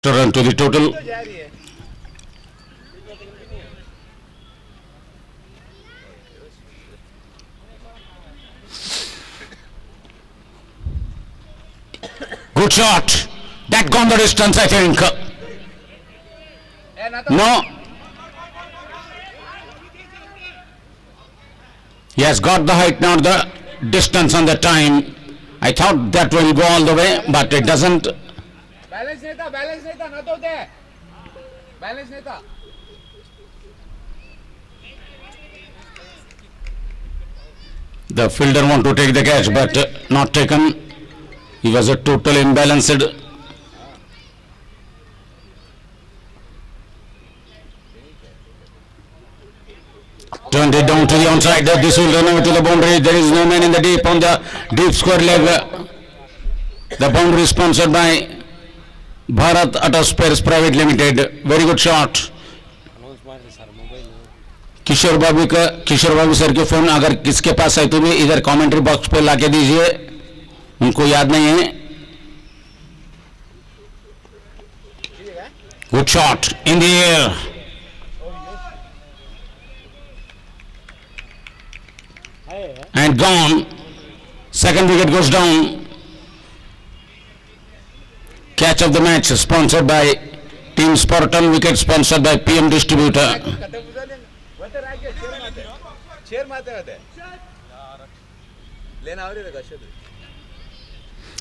to run to the total. Good shot. That gone the distance, I think. No. He has got the height, not the distance and the time. I thought that will go all the way, but it doesn't. Balance neta, not out there. Balance neta. The fielder want to take the catch, but not taken. He was a total imbalanced. Turned it down to the onside. This will run over to the boundary. There is no man in the deep on the deep square leg. The boundary sponsored by Bharat Auto Spares Private Limited. Very good shot. Kishore Babu sir के phone अगर किसके पास है तो भी इधर commentary box पे लाके दीजिए, उनको याद नहीं है. Good shot in the air and gone. Second wicket goes down. Catch of the match sponsored by Team Spartan. Wicket sponsored by PM Distributor.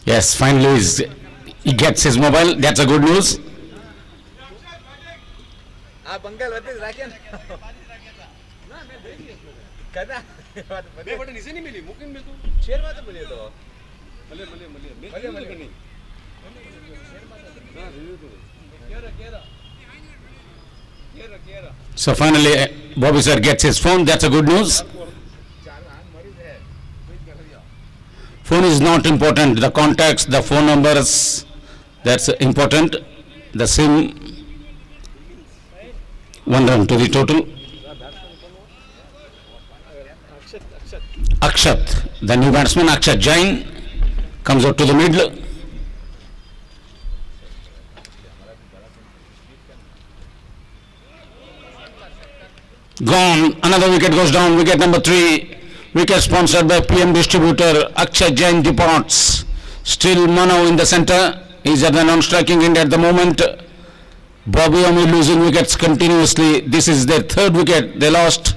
Yes, finally he gets his mobile. That's a good news. So finally Bobby sir gets his phone. That's a good news. Phone is not important. The contacts, the phone numbers, that's important. The SIM. One run to the total. Akshat, the new batsman, Akshat Jain, comes out to the middle. Gone. Another wicket goes down. Wicket number 3. Wicket sponsored by PM Distributor. Akshat Jain departs. Still Mano in the centre. He's at the non-striking end at the moment. Bobby Ami losing wickets continuously. This is their third wicket they lost.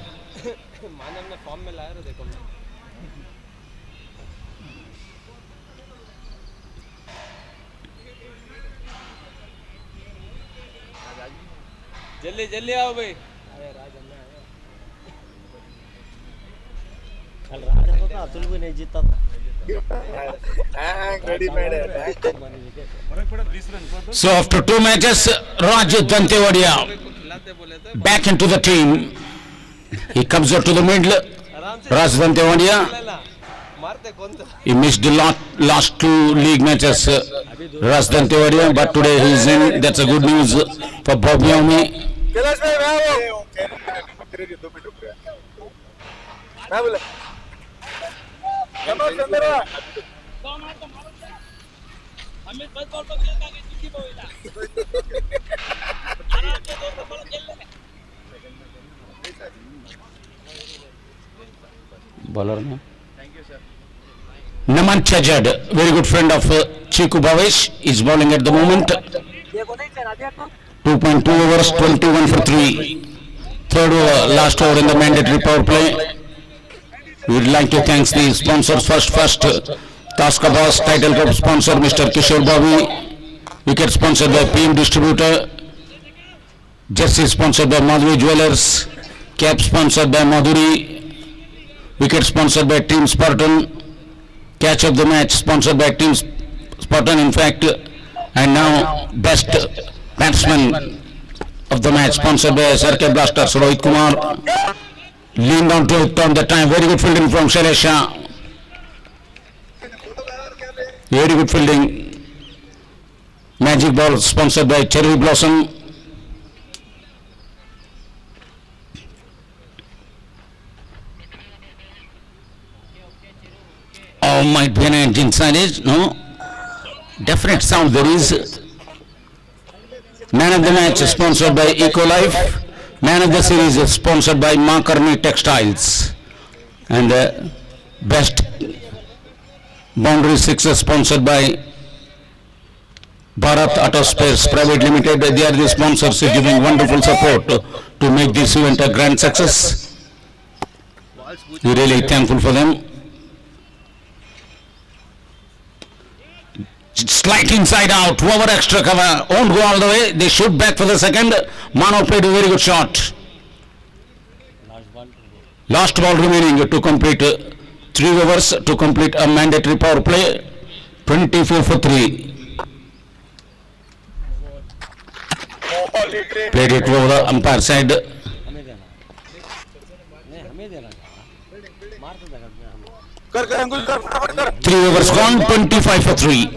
जल्दी जल्दी आओ भाई. कल राजा तो था, अतुल भी नहीं जीता था. So after 2 matches, Raj Dantewadia back into the team. He comes out to the middle. Raj Dantewadia. He missed the last 2 league matches, Raj Dantewadia, but today he is in. That's a good news for Bobby Ami. Bowler name? Naman Chajad, very good friend of Chiku Bhavesh, is bowling at the moment. 2.2 overs, 21 for 3. Third over, last over in the mandatory power play. We would like to thank the sponsors first. Taska Boss, title cup sponsor Mr. Kishore Bobby. Wicket sponsored by PM Distributor. Jersey sponsored by Madhuri Jewelers. Cap sponsored by Madhuri. Wicket sponsored by Team Spartan. Catch of the match sponsored by Team Spartan, in fact. And now best batsman of the match sponsored by Circuit Blasters Rohit Kumar. Leaned down to it on the time. Very good fielding from Shailesh. Very good fielding. Magic ball sponsored by Cherry Blossom. Oh, might be an engine signage. No. Definite sound there is. Man of the match sponsored by Ecolife. Man of the series is sponsored by Makarni Textiles. And best boundary six is sponsored by Bharat Auto Spares Private Limited. They are the sponsors giving wonderful support to make this event a grand success. We're really thankful for them. Slight inside out, over extra cover, won't go all the way, they shoot back for the second. Mano played a very good shot. Last ball remaining to complete 3 overs to complete a mandatory power play. 24 for 3. Played it over the umpire side. हमें देना नहीं हमें देना मार तो देगा हमें 3 overs gone, 25 for 3.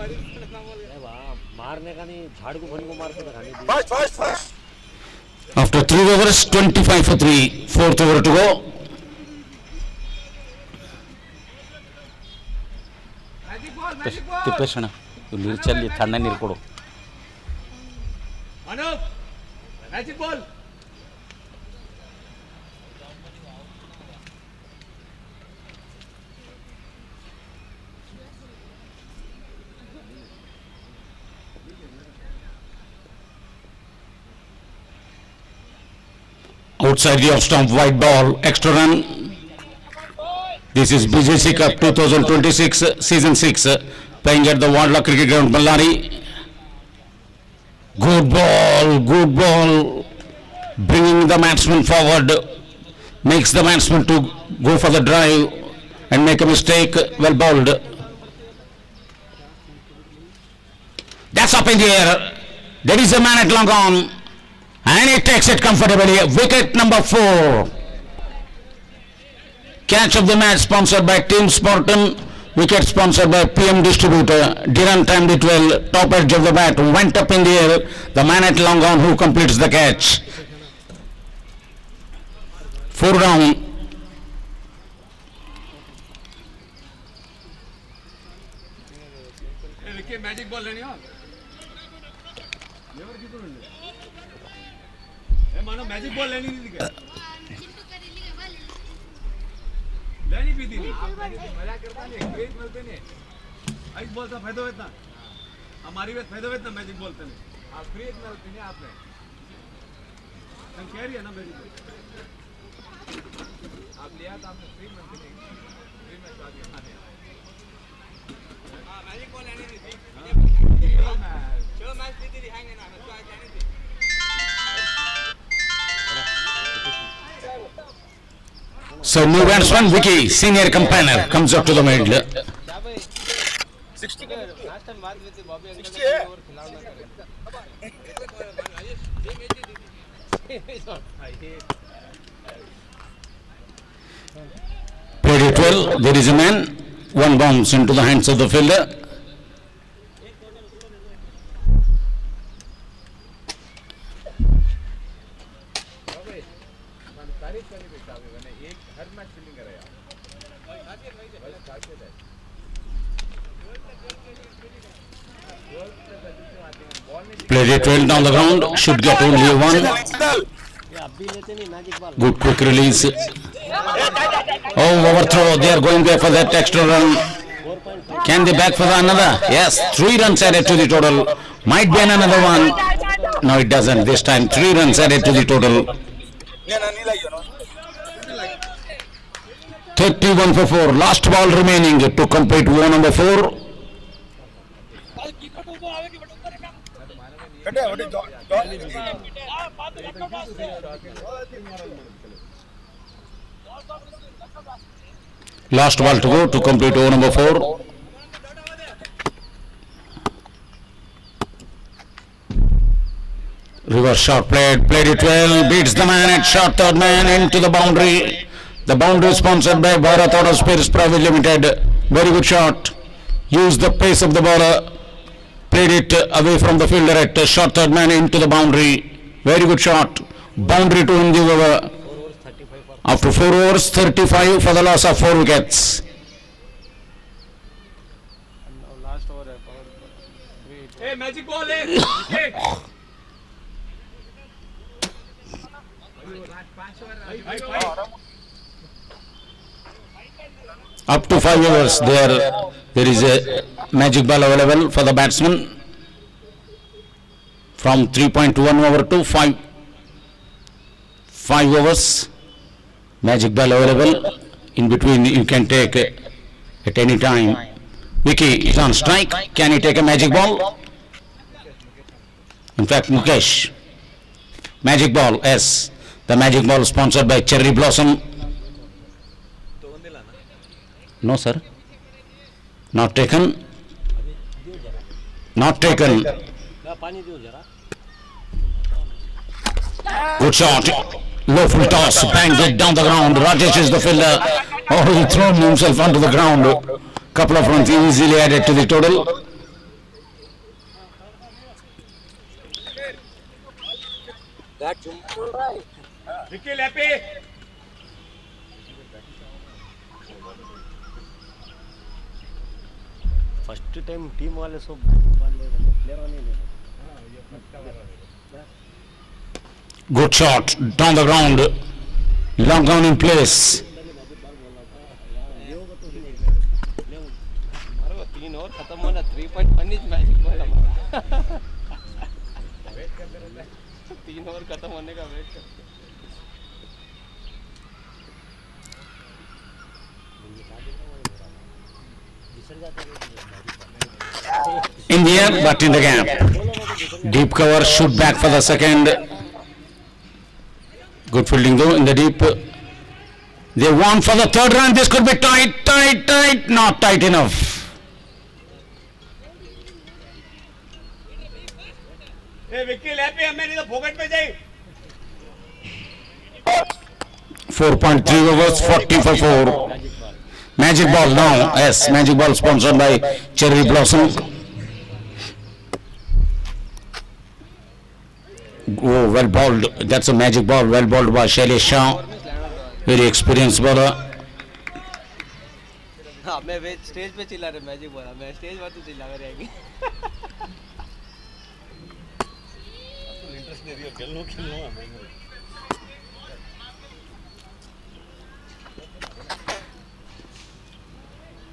अरे वाह मारने का नहीं झाड़ को फन को मार के दिखाने दी After 3 overs, 25 for 3. 4th over to go. Magic ball, magic ball. ತಿಪ್ಪೇಶಣ್ಣ ಇಲ್ಲಿ ನೀರು ಚೆಲ್ಲಿ ತಣ್ಣ ನೀರು ಕೊಡು Anup, magic ball. Outside the off stump, white ball, extra run. This is BJC Cup 2026, season 6, playing at the Wadla Cricket Ground, Ballari. Good ball, bringing the batsman forward, makes the batsman to go for the drive and make a mistake, well bowled. That's up in the air, there is a man at long on. And he takes it comfortably. Wicket number 4. Catch of the match sponsored by Team Sporton. Wicket sponsored by PM Distributor. Diran timed it well. Top edge of the bat went up in the air. The man at long on who completes the catch. 4 down. Vicky, magic ball लेनी हो? मानो magic ball लेनी नहीं दिखा लेनी भी थी मजा करता नहीं क्रेज मिलते नहीं आइस बॉल सा फायदा होता हमारी बात फायदा होता मैजिक बॉल से नहीं आप क्रेज मिलते नहीं आपने तुम कह रही है ना मैजिक आप लिया तो आपने फ्री मिलते नहीं फ्री में तो आगे खाने हाँ मैजिक बॉल लेनी थी चलो मैच ली थी हैंग है ना मैं तो आज लेनी थी So new batsman Vicky, senior campaigner, comes up to the middle. 60 last time बात हुई थी बॉबी अंकल ने ओवर खिलाना Played it well. There is a man. One bounce into the hands of the fielder. Played it well down the ground. Should get only one. ये अब भी लेते नहीं magic ball Good quick release. Oh, overthrow. They are going there for that extra run. 4.5 Can they back for the another? Yes, 3 runs added to the total. Might be another one. No, it doesn't. This time 3 runs added to the total. 31 for 4. Last ball remaining to complete over number 4. Last ball to go to complete over number 4. Reverse shot played it well, beats the man at short, third man into the boundary. The boundary sponsored by Bharat Auto Spares Private Limited. Very good shot. Used the pace of the bowler. Played it away from the fielder at short, third man into the boundary. Very good shot. Boundary to end the over. 4 overs 35 for After 4 overs, 35 for the loss of 4 wickets. Last over है power a magic ball है wicket Up to 5 overs, there is a magic ball available for the batsman. From 3.1 over to 5 overs, magic ball available. In between, you can take at any time. Vicky is on strike. Can he take a magic ball? In fact, Mukesh. Magic ball, yes. The magic ball sponsored by Cherry Blossom. No, sir. Not taken. Not taken. पानी दियो जरा Good shot. Low full toss. Banged it down the ground. Rajesh is the fielder. Oh, he thrown himself onto the ground. Couple of runs easily added to the total. Vicky lappy first time team वाले सब player नहीं ले Good shot. Down the ground. Long down in place. हमारे 3 over खत्म होना 3.1 is magic ball हमारा 3 over खत्म होने का वेट करते In the air, but in the gap. Deep cover, shoot back for the second. Good fielding though in the deep. They want for the third run. This could be tight. Not tight enough. A Vicky lappy हमें नहीं तो फोकट पे जाए 4.3 overs, 40 for 4. Magic ball now. Yes, magic ball sponsored by Cherry Blossom. Oh, well bowled. That's a magic ball. Well bowled by Shailesh Shah. Very experienced bowler. हां मैं वे stage पे चिल्ला रहे मैजिक बॉल मैं स्टेज पर तो चिल्ला कर रहेंगे इंटरेस्ट नहीं रियो खेलनो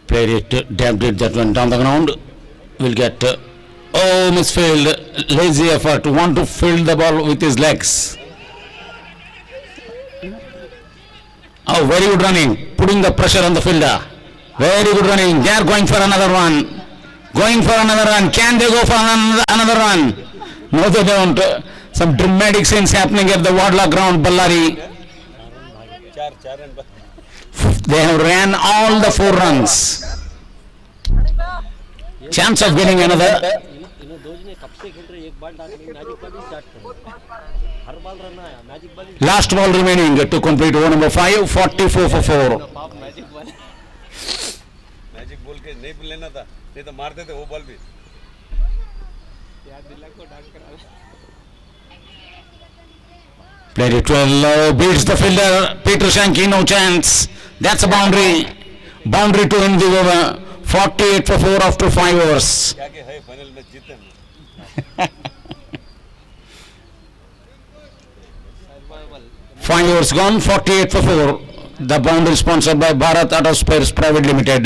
Played it, dabbed it, that went down the ground. Will get, oh, misfield, lazy effort, want to field the ball with his legs. Oh, very good running, putting the pressure on the fielder. Very good running, they are going for another one. Going for another run, can they go for another run? No, they don't. Some dramatic scenes happening at the Wadla ground, Ballari. They have ran all the 4 runs. Chance of getting another. इन्हें दो जने कब से खेल रहे एक ball डाल के मैजिक बॉल ही स्टार्ट कर हर बॉल रन आया magic ball Last ball remaining to complete over number 5, 44 for 4. पाप मैजिक बॉल मैजिक बॉल के नहीं लेना था नहीं तो मारते थे वो बॉल भी यार दिला को डाक करा Played it well, beats the fielder, Peter Shanky, no chance. That's a boundary. Boundary to end the over. 48 for 4 after 5 overs. क्या के है फाइनल में जीते हम 5 overs gone, 48 for 4. The boundary sponsored by Bharat Auto Spares Private Limited.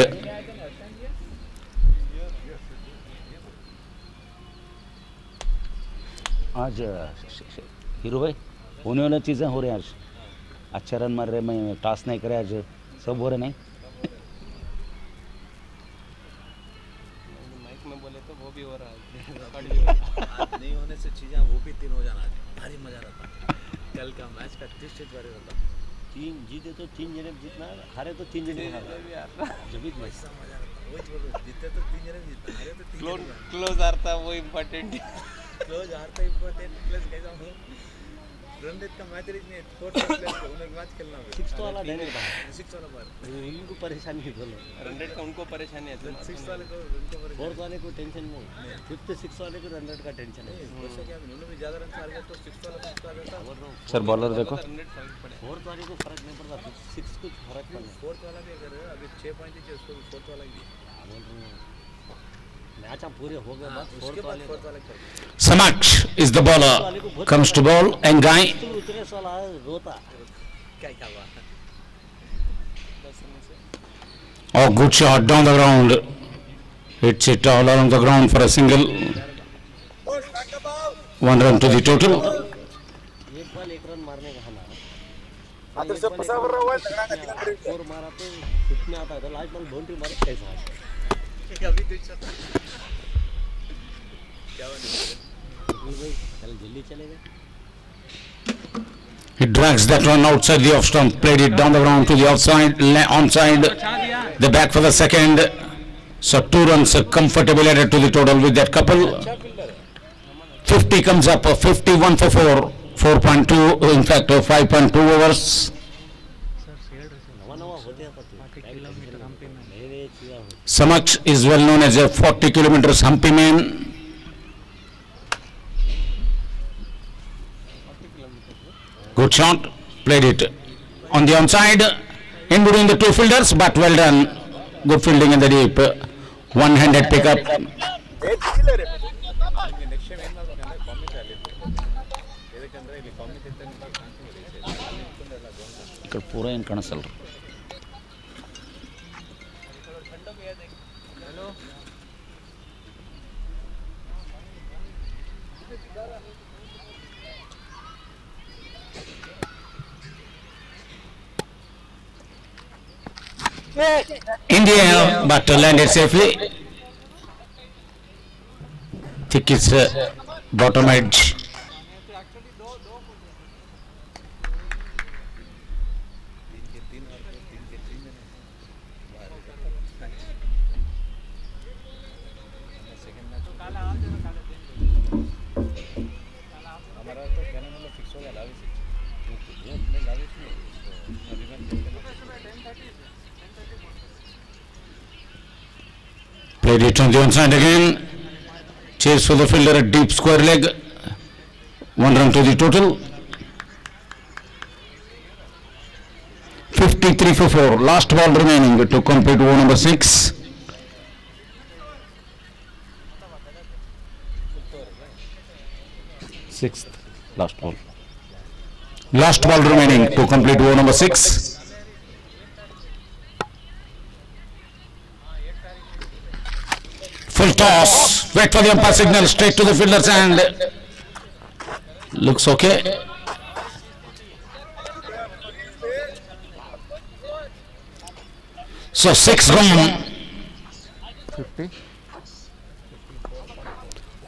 आज hero भाई होने वाली चीज़ें हो रही हैं आज अच्छा रन मार रहे मैं टॉस नहीं करे आज सब हो रहे नहीं माइक में बोले तो वो भी हो रहा है रिकॉर्ड भी हो रहा है आज नहीं होने से चीज़ें वो भी 3 हो जाना भारी मजा रहता कल का मैच का टेस्ट भारी रहता 3 जीते तो 3 जने जीतना हारे तो 3 जने हारा जब भी मैच ऐसा मजा रहता वही बोल रहे जीते तो 3 जने जीतते हारे तो 3 जने क्लोज आता वो इम्पोर्टेंट क्लोज हारता इंपॉर्टेंट प्लस कैसा हूँ रन रेट का मैच रेट नहीं फोर्थ प्लेस उन्हें मैच खेलना है 6 तो वाला देने का 6 वाला बार इनको परेशानी है बोलो रन रेट का उनको परेशानी है 6 वाले को उनको पर फोर्थ वाले को टेंशन नहीं फिफ्थ 6 वाले को रन रेट का टेंशन है वैसा क्या उन्होंने भी ज्यादा रन हार गए तो 6 वाला 6 वाला था सर बॉलर देखो रन रेट फर्क पड़े फोर्थ वाले को फर्क नहीं पड़ता 6 को फर्क पड़ता फोर्थ वाला भी अगर अभी 6 पॉइंट ही उसको फोर्थ वाला ही बोल रहा हूँ मैच अब पूरे हो गए बस उसके फोर्थ बाद वाले फोर्थ वाला खेल Samaksh is the bowler. Comes to ball, and Guy. उतरे साला रोता क्या क्या हुआ Oh, good shot down the ground. Hits it all along the ground for a single. 1 run to the total. एक बॉल एक रन मारने का हमारा फोर मारा तो फिट में आता है लास्ट बॉल बाउंड्री मारा कैसा अभी तो इच्छा था क्या भाई कल जल्दी चलेगा He drags that one outside the off stump, played it down the ground to the outside, onside, the back for the second. So 2 runs comfortably added to the total with that couple. 50 comes up, 51 for 4, 4.2, in fact 5.2 overs. नवा नवा होते हैं पति मेरे चीज़ हो Samaksh is well known as a 40 kilometers humpy man. Good shot, played it on the onside, in between the two fielders, but well done. Good fielding in the deep. One-handed pickup. Next time ಏನು ಮಾಡ್ಬೇಕಂದ್ರೆ ಕಾಮಿ ಚಾಲಿತ್ತು ಇದಕ್ಕಂದ್ರೆ ಇಲ್ಲಿ ಕಾಮಿ ತಿಂತಾನೆ ಇಟ್ಕೊಂಡೆಲ್ಲ ఇక్కడ పూర ఏం కనసలరు In the air, but landed safely. Thick is bottom edge. हमारा तो कहने मतलब फिक्स हो गया लाविश नहीं लाविश नहीं अभी मैं Played it on the onside again. Chase for the fielder, a deep square leg. 1 run to the total. 53 for 4. Last ball remaining to complete over number 6. Sixth last ball Last ball remaining to complete over number 6. Full toss. Wait for the umpire signal. Straight to the fielder's hand. Looks okay. So 6 gone.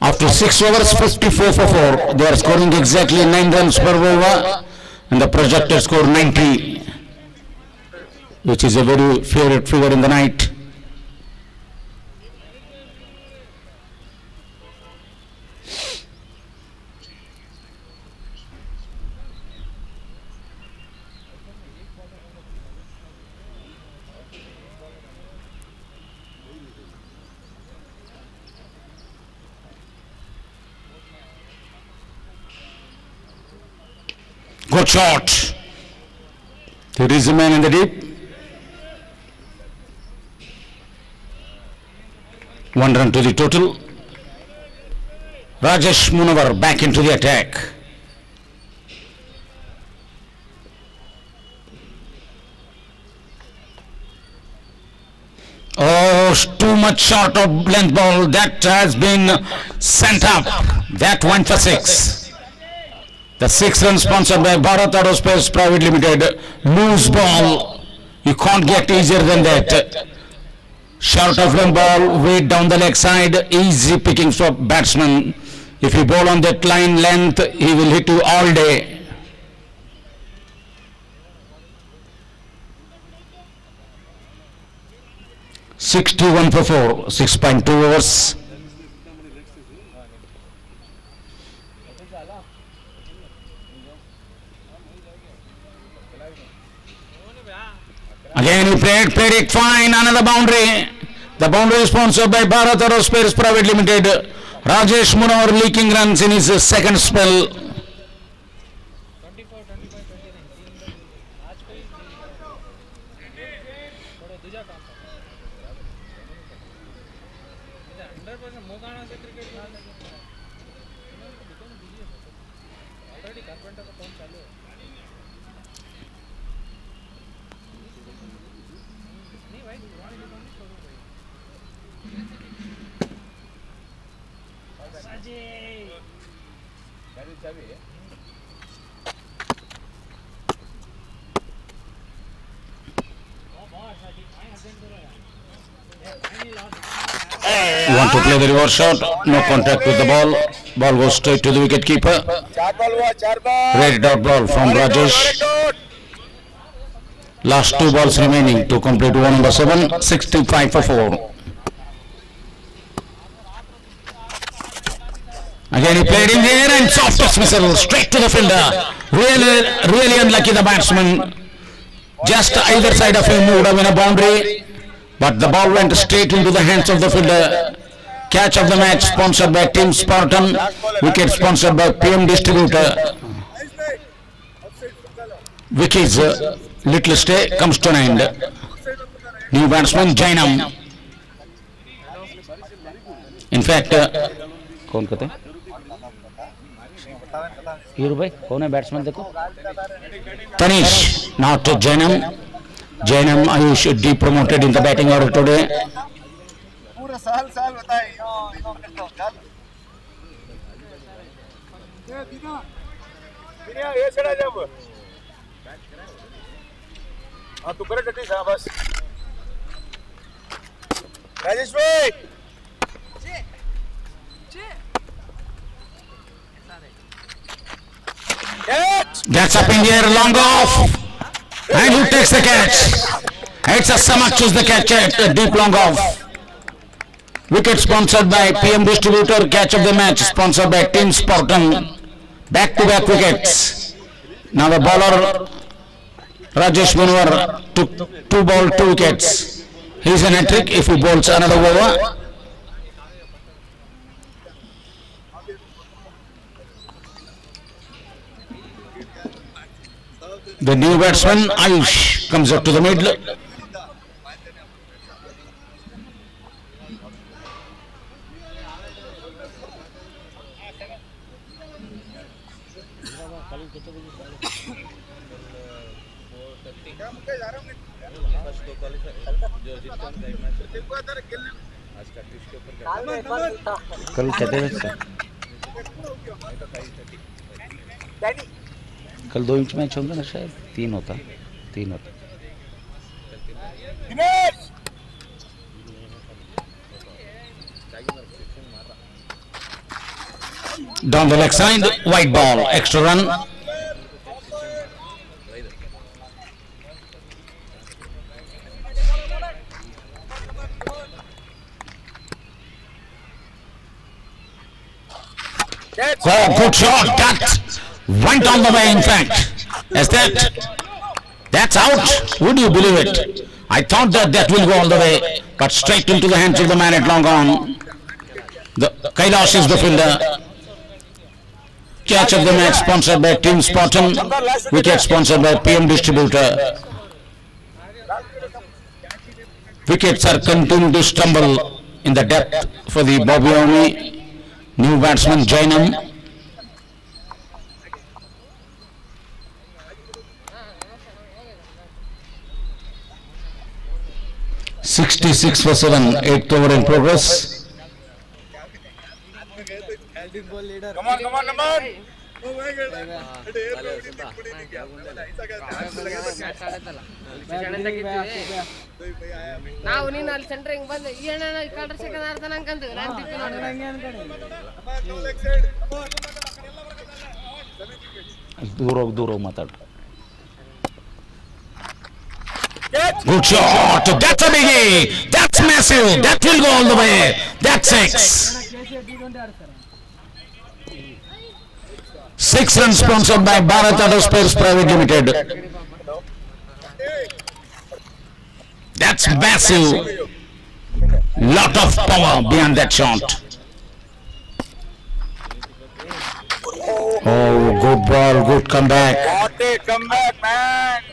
After 6 overs, 54 for 4. They are scoring exactly 9 runs per over. And the projected score 90. Which is a very favorite figure in the night. Good shot. There is a man in the deep. 1 run to the total. Rajesh Munawar back into the attack. Oh, too much short of length ball. That has been sent up. That went for 6. The 6 run sponsored by Bharat Aerospace Private Limited. Loose ball. You can't get easier than that. Short of length ball, weight down the leg side, easy picking for batsman. If you bowl on that line length, he will hit you all day. (61 for 4), 6.2 overs. Again he played it fine, another boundary. The boundary is sponsored by Bharat Aerospace Private Limited. Rajesh Munawar leaking runs in his second spell. 24, 25, 29 आज कोई थोड़ा दूजा काम था 100% मोगाना से cricket already carpenter का काम चालू है Want to play the reverse shot? No contact with the ball. Ball goes straight to the wicket keeper. Red dot ball from Rajesh. Last 2 balls remaining to complete over number 7. 65 for 4. Again he played in the air and soft dismissal straight to the fielder. Really unlucky the batsman. Just either side of him would have been a boundary, but the ball went straight into the hands of the fielder. Catch of the match sponsored by Team Spartan. Wicket sponsored by PM Distributor. Vicky's little stay comes to an end. New batsman Jainam. In fact, कौन कहते हैं hero भाई कौन है batsman देखो Tanish, not Jainam. Jainam Ayush depromoted in the batting order today. पूरा साल साल बताए ये चढ़ा जब हाँ तू करे टट्टी साहब बस राजेश भाई That's up in the air, long off. And who takes the catch? It's a Samak choose the catch at deep long off. Wicket sponsored by PM Distributor. Catch of the match sponsored by Team Spartan. Back-to-back wickets. Now the bowler Rajesh Munwar took 2 ball, 2 wickets. He's an hat-trick if he bowls another over. The new batsman Ayush comes up to the middle. कल कहते हैं कल 2 inch match होगा ना शायद 3 होता Down the leg side, white ball, extra run. Oh, good shot, that went on the way in fact. Is that's out? Would you believe it? I thought that will go all the way, but straight into the hands of the man at long on. The Kailash is the fielder. Catch of the match sponsored by Team Spartan. Wicket sponsored by PM Distributor. Wickets are continuing to stumble in the depth for the Bobby Army. New batsman Jainam. (66 for 7), 8th over in progress. Come on. ನಾವು ನೀನು ಅಲ್ಲಿ centring ಬಂದು ಏನ ಕಳ್ರ second ಆಡ್ತಾನ ಅನ್ಕಂದು ನಾನು ತಿಪ್ಪಿ ನೋಡಿದ್ರೆ दूर माताड़ Good shot. That's a biggie. That's massive. That will go all the way. That's 6. 6 runs sponsored by Bharat Auto Spares Private Limited. That's massive. Lot of power behind that shot. Oh, good ball. Good comeback. Come back, man.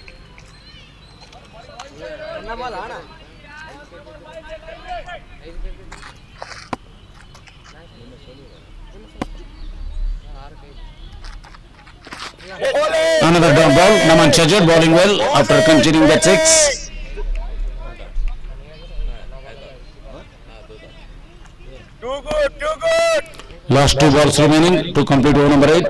Another down ball. Naman Chajar bowling well after conceding that 6. Too good. Last 2 balls remaining to complete over number 8.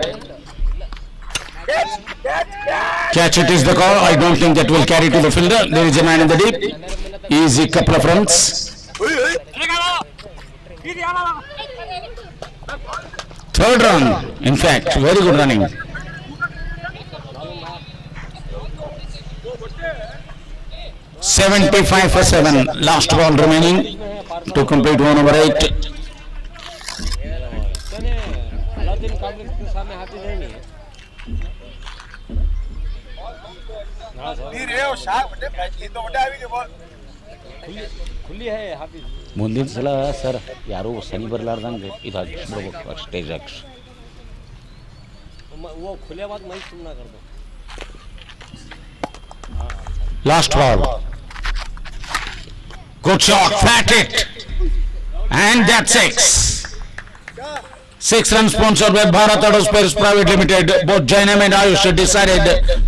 Catch it is the call. I don't think that will carry to the fielder. There is a man in the deep. Easy couple of runs. Third run. In fact, very good running. $75 for 7. Last ball remaining to complete over number 8. Alauddin complex के सामने हाथी नहीं है खुली है हाथी ಮುಂದಿನ ಸಲ ಸರ್ ಯಾರು ಶನಿ ಬರಲಾರ್ದಂಗೆ ಇದಾಗಿ ಬಿಡ್ಬೇಕು ಸ್ಟೇಜ್ ಹಾಕಿ वो खुले बाद मैं सुनना कर दो Last ball. Good shot, flat it. And that's 6. 6 runs sponsored by Bharat Auto Spares Private Limited. Both Jainam and Ayush decided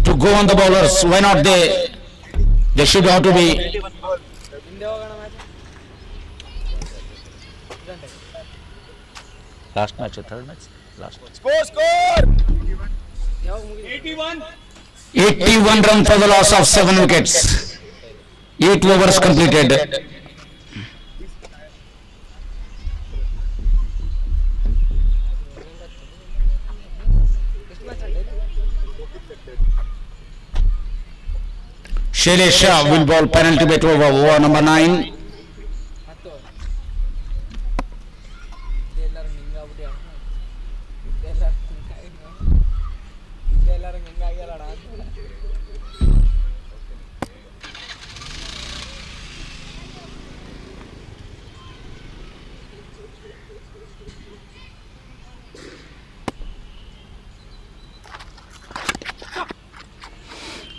to go on the bowlers. Why not they? They should have to be. Last match third match last 81 runs for the loss of 7 wickets. 8 overs completed. Shailesh Shah will bowl penalty bat over number 9.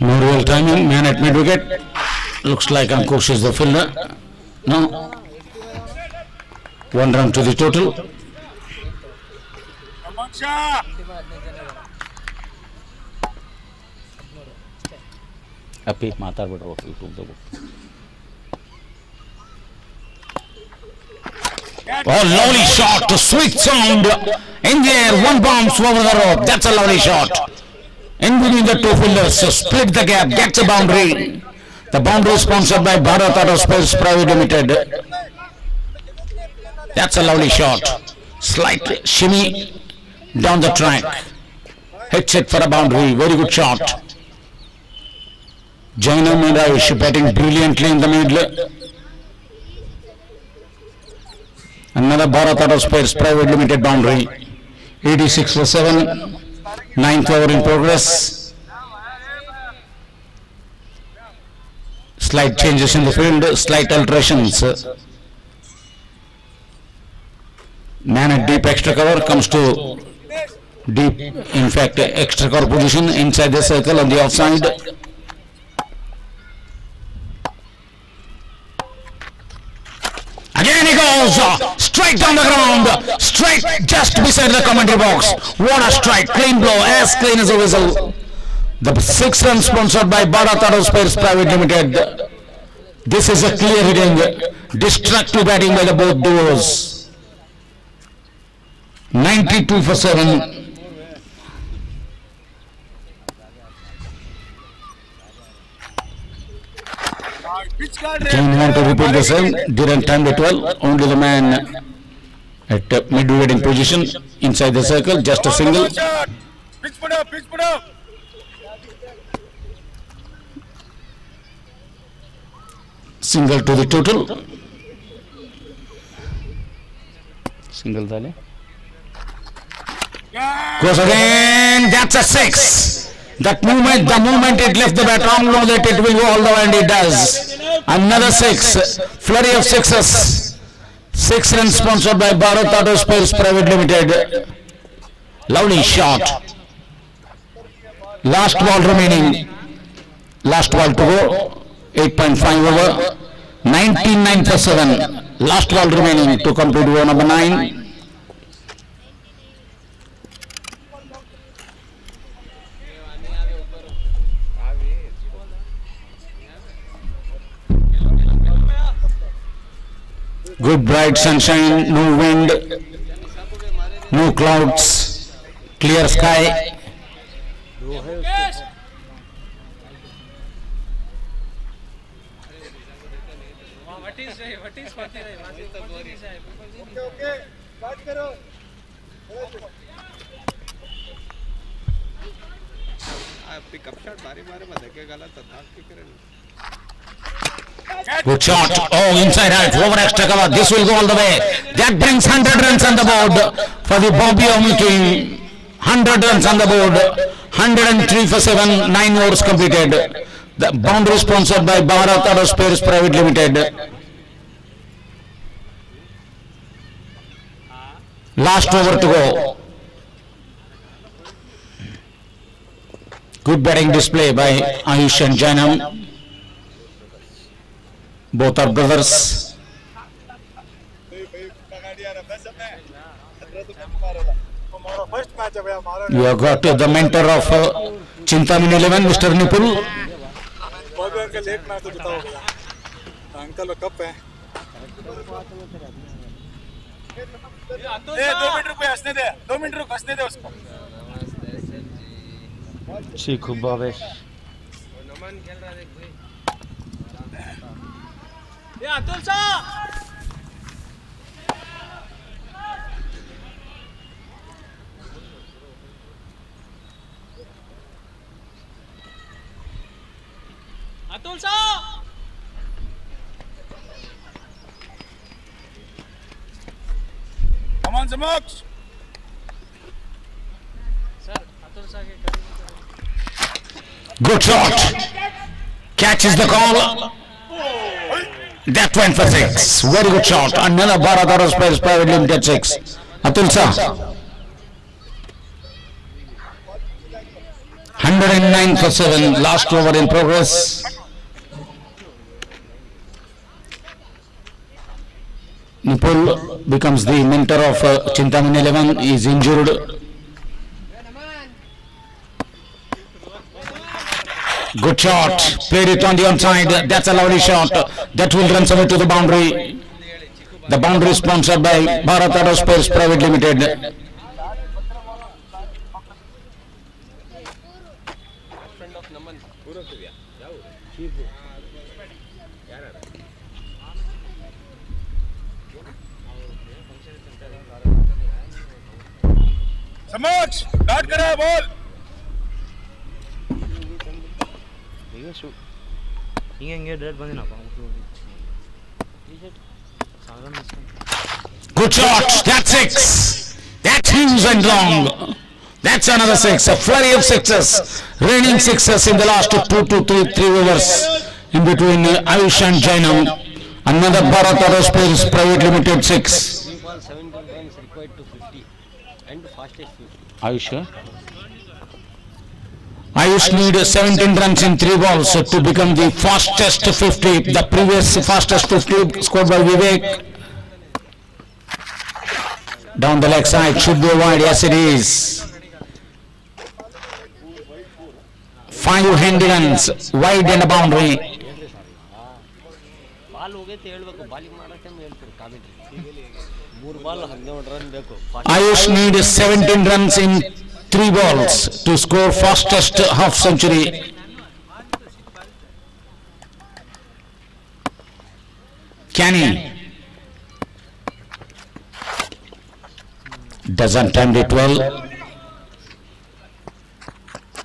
No real timing, man at mid wicket. Looks like Ankush is the fielder. No. 1 run to the total. ಅಪ್ಪಿ ಮಾತಾಡ್ಬಿಟ್ರು ಯೂಟ್ಯೂಬ್ದಾಗ Oh, lovely shot, sweet sound in the air, 1 bounce over the rope. That's a lovely shot. In between the 2 fielders, split the gap, gets a boundary. The boundary is sponsored by Bharat Auto Spares Private Limited. That's a lovely shot. Slight shimmy down the track. Hits it for a boundary. Very good shot. Jainam and Ayush batting brilliantly in the middle. Another Bharat Auto Spares Private Limited boundary. 86 for 7. 9th over in progress. Slight changes in the field, slight alterations. Man at deep extra cover comes to deep, in fact, extra cover position inside the circle on the offside. Again he goes, straight down the ground, straight just beside the commentary box. What a strike, clean blow, as clean as a whistle. The 6 runs sponsored by Bharat Auto Spares Private Limited. This is a clear hitting, destructive batting by the both duos. 92 for 7. Can you want to repeat the same? Didn't time the 12. Only the man at mid-wielding position inside the circle, just a single. Pitch put up. Single to the total. Single ದಾಲೆ Goes again. That's a 6. That movement, the moment it left the bat wrong, know that it will go all the way, and it does. Another 6. Flurry of 6s. 6 runs sponsored by Bharat Auto Spares Private Limited. Lovely shot. Last ball remaining. Last ball to go. 8.5 over. 99 for 7. Last ball remaining to complete over number 9. Good bright sunshine, no wind. no clouds, clear sky. वो है उसके pickup shot बारी मारे में धक्के गलत था की करे Good shot. Oh, inside half, over extra cover. This will go all the way. That brings 100 runs on the board for the Bobby Omi team. 100 runs on the board. 103 for 7, 9 overs completed. The boundary sponsored by Bharat Aerospace Private Limited. Last over to go. Good batting display by Ayush and Janam. Both are brothers. You have got the mentor of Chintamani 11, Mr. Nipul. Uncle एक match तो जिता हो गया uncle का cup है 2 minute रुक हंसने दे 2 minute रुक हंसने दे उसको चीकू भावेश नमन खेल रहा देख भाई ये अतुल सा अतुल सा कमान समक्ष सर अतुल सा के करीब Good shot. Catches the call. That went for 6. Very good shot. Another Bharat Aerospace Private Limited 6. Atul Shah. 109 for 7. Last over in progress. Nipul becomes the mentor of Chintamani 11. He is injured. Good shot. Played it on the onside. That's a lovely shot. That will run away to the boundary. The boundary sponsored by Bharat Aerospace Private Limited. Friend of Naman पूरा हो गया क्या हो रहा समक्ष dot करे ball ಹಿಂಗೆ direct ಬಂದಿನಪ್ಪ Good shot. That's 6. That's huge and long. That's another 6. A flurry of sixes. Raining sixes in the last 2 to 3 overs in between Ayush and Jainam. Another Bharat Aerospace Private Limited 6. 3 balls 7 runs required to 50 and fastest 50. are you sure? Ayush need 17 runs in 3 balls to become the fastest 50. The previous fastest 50 scored by Vivek. Down the leg side should be wide. Yes, it is. 5 handy runs wide in the boundary. Ball ಹೋಗೈತೆ ಹೇಳ್ಬೇಕು bowling ಮಾಡಕ್ಕೆ ಹೇಳ್ತಾರೆ commentary 3 ball 11 run ಬೇಕು Ayush need 17 runs in 3 balls to score fastest half century. Can he? Doesn't time it well.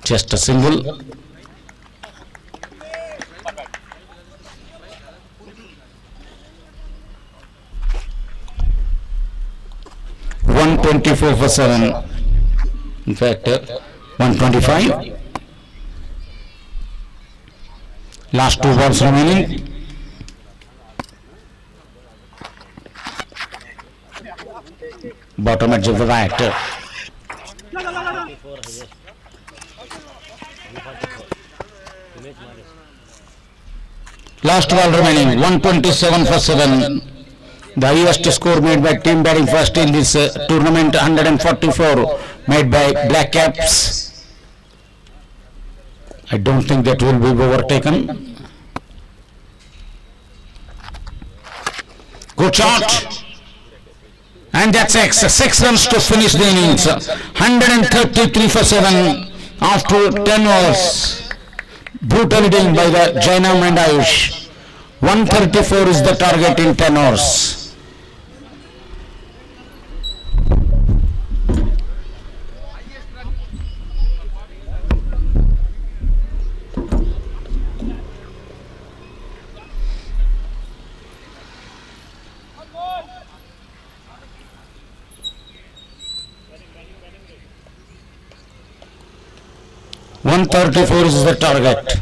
Just a single. $124 for 7. In fact, 125. Last 2 balls remaining. Bottom edge of the bat. Last ball remaining. 127 for 7. The highest score made by team batting first in this tournament, 144 made by Black Caps. I don't think that will be overtaken. Good shot. And And that's six runs to finish the innings. 133 for 7 after 10 overs. Brutal hitting by the Jainam and Ayush. 134 is the target in 10 overs. One 34 is the target.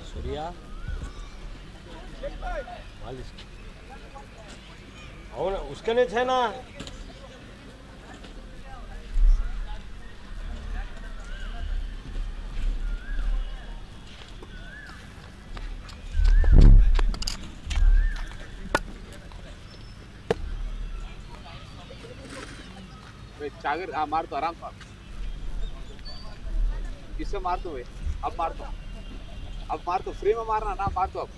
Surya मालिश हो ना उसके ने छे ना चागर मार तो आराम से इससे मार तो अब मार तो फ्री में मारना ना मार तो अब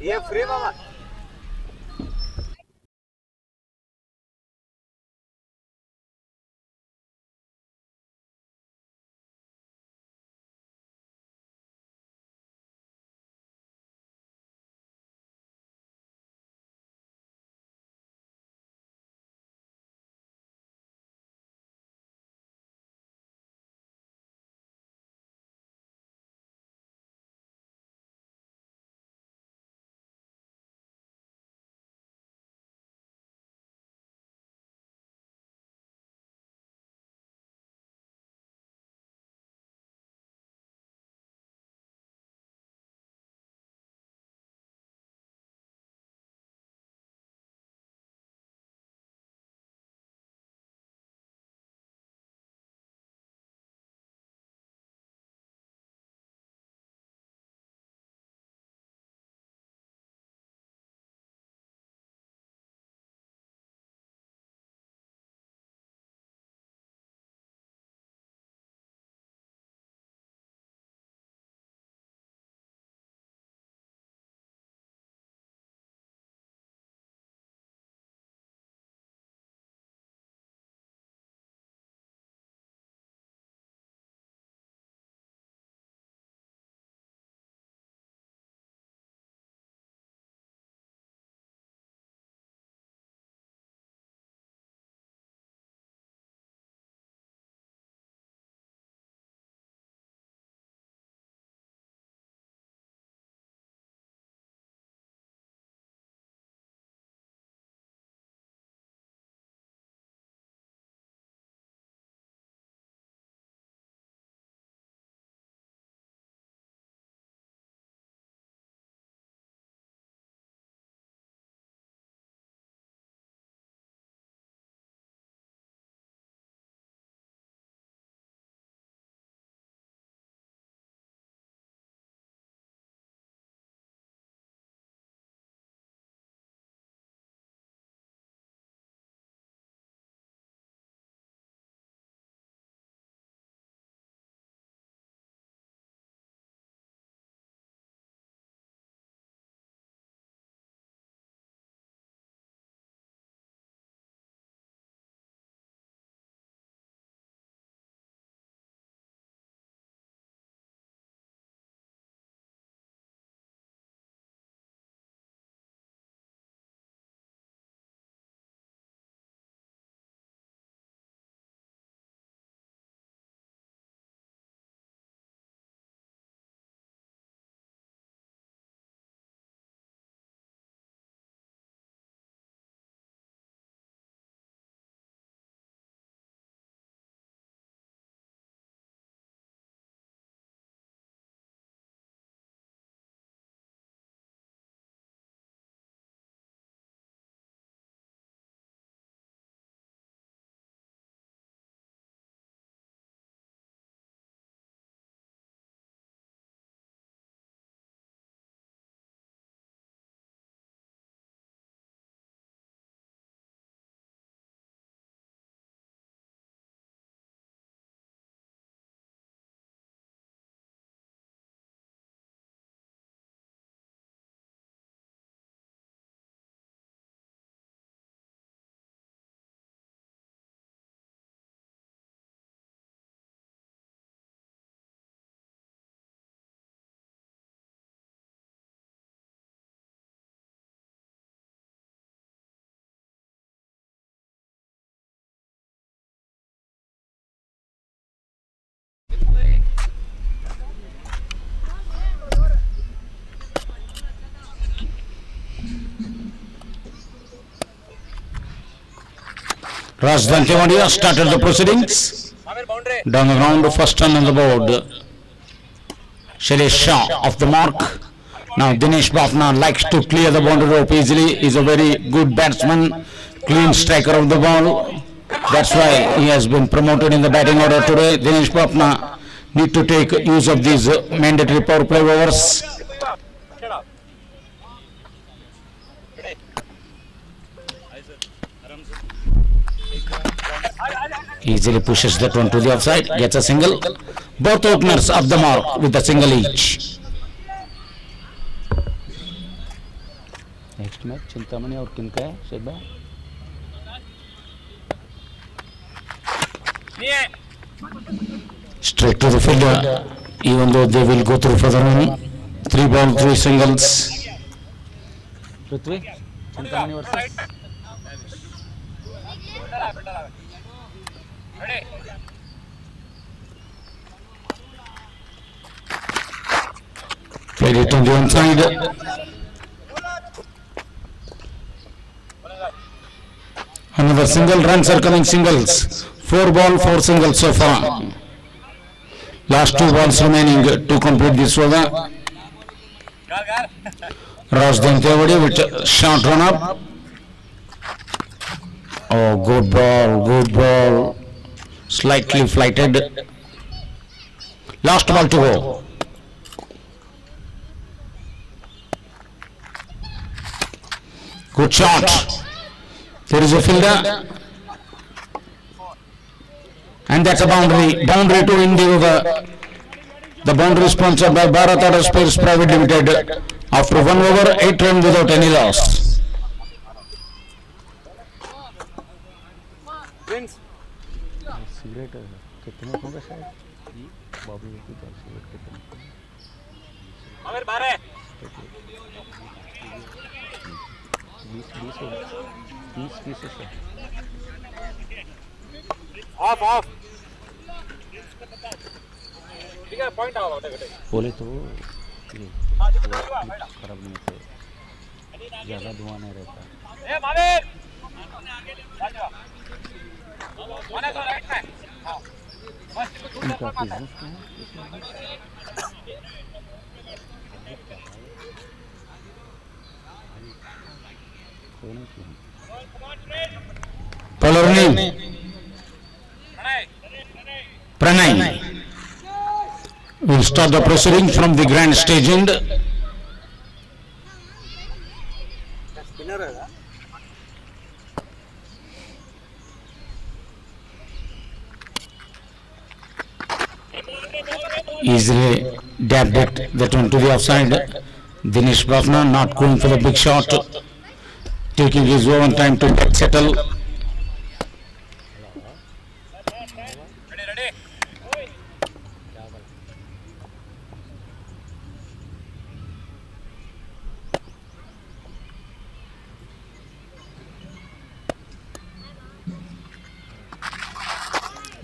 ये फ्री में मार Rajdan Tewadia started the proceedings. Down the ground, first run on the board. Shailesh Shah off the mark. Now Dinesh Bhavna likes to clear the boundary rope easily. He is a very good batsman, clean striker of the ball. That's why he has been promoted in the batting order today. Dinesh Bhavna need to take use of these mandatory power play overs. Easily pushes that one to the offside, gets a single. Both openers up the mark with a single each. Next match Chintamani और किनका है शेख भाई? Straight to the fielder, even though they will go through for the run. 3 ball, 3 singles. Prithvi Chintamani versus Played it on the onside. Another single, runs are coming singles. 4 ball, 4 singles so far. Last 2 balls remaining to complete this over. Rajdan Tewadia with a short run up. Oh, good ball, good ball. Slightly flighted. Last ball to go. Good shot. There is a fielder. And that's a boundary. Boundary to end the over. The boundary sponsored by Bharat Auto Spares Private Limited. After 1 over, 8 runs without any loss. Cigarette कितने होगा शायद बॉबी की cigarette कितने 20 pieces है of of ठीक है point आओ बेटे बोले तो ये खराब नहीं थे ज़्यादा धुआं नहीं रहता ए मालिक माने तो राइट में हां उनका बिजनेस क्या है कोई नहीं क्यों Palarni. Pranay. We'll start the proceeding from the grand stage end. Easily dabbed it, that one to the offside. Dinesh Bhavna not going for the big shot, taking his own time to get settled.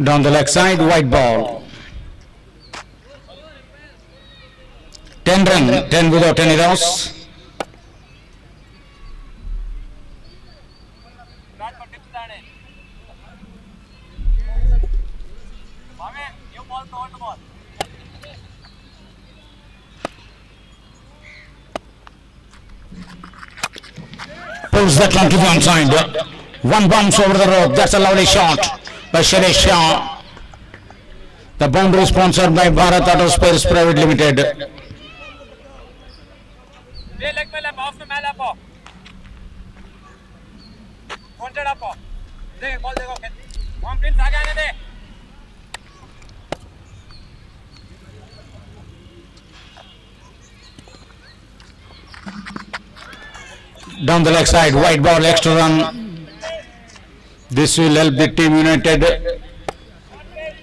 Down the leg side, white ball. 10 run, 10 without any loss. Pulls that one to the onside. One bounce over the rope. That's a lovely shot by Shailesh Shah. The boundary sponsored by Bharat Auto Spares Private Limited. ये leg में lap of में मैं lap of कॉन्टेड up देख ball देखो वहां Prince आगे आने दे Down the leg side, white ball, extra run. This will help the Team United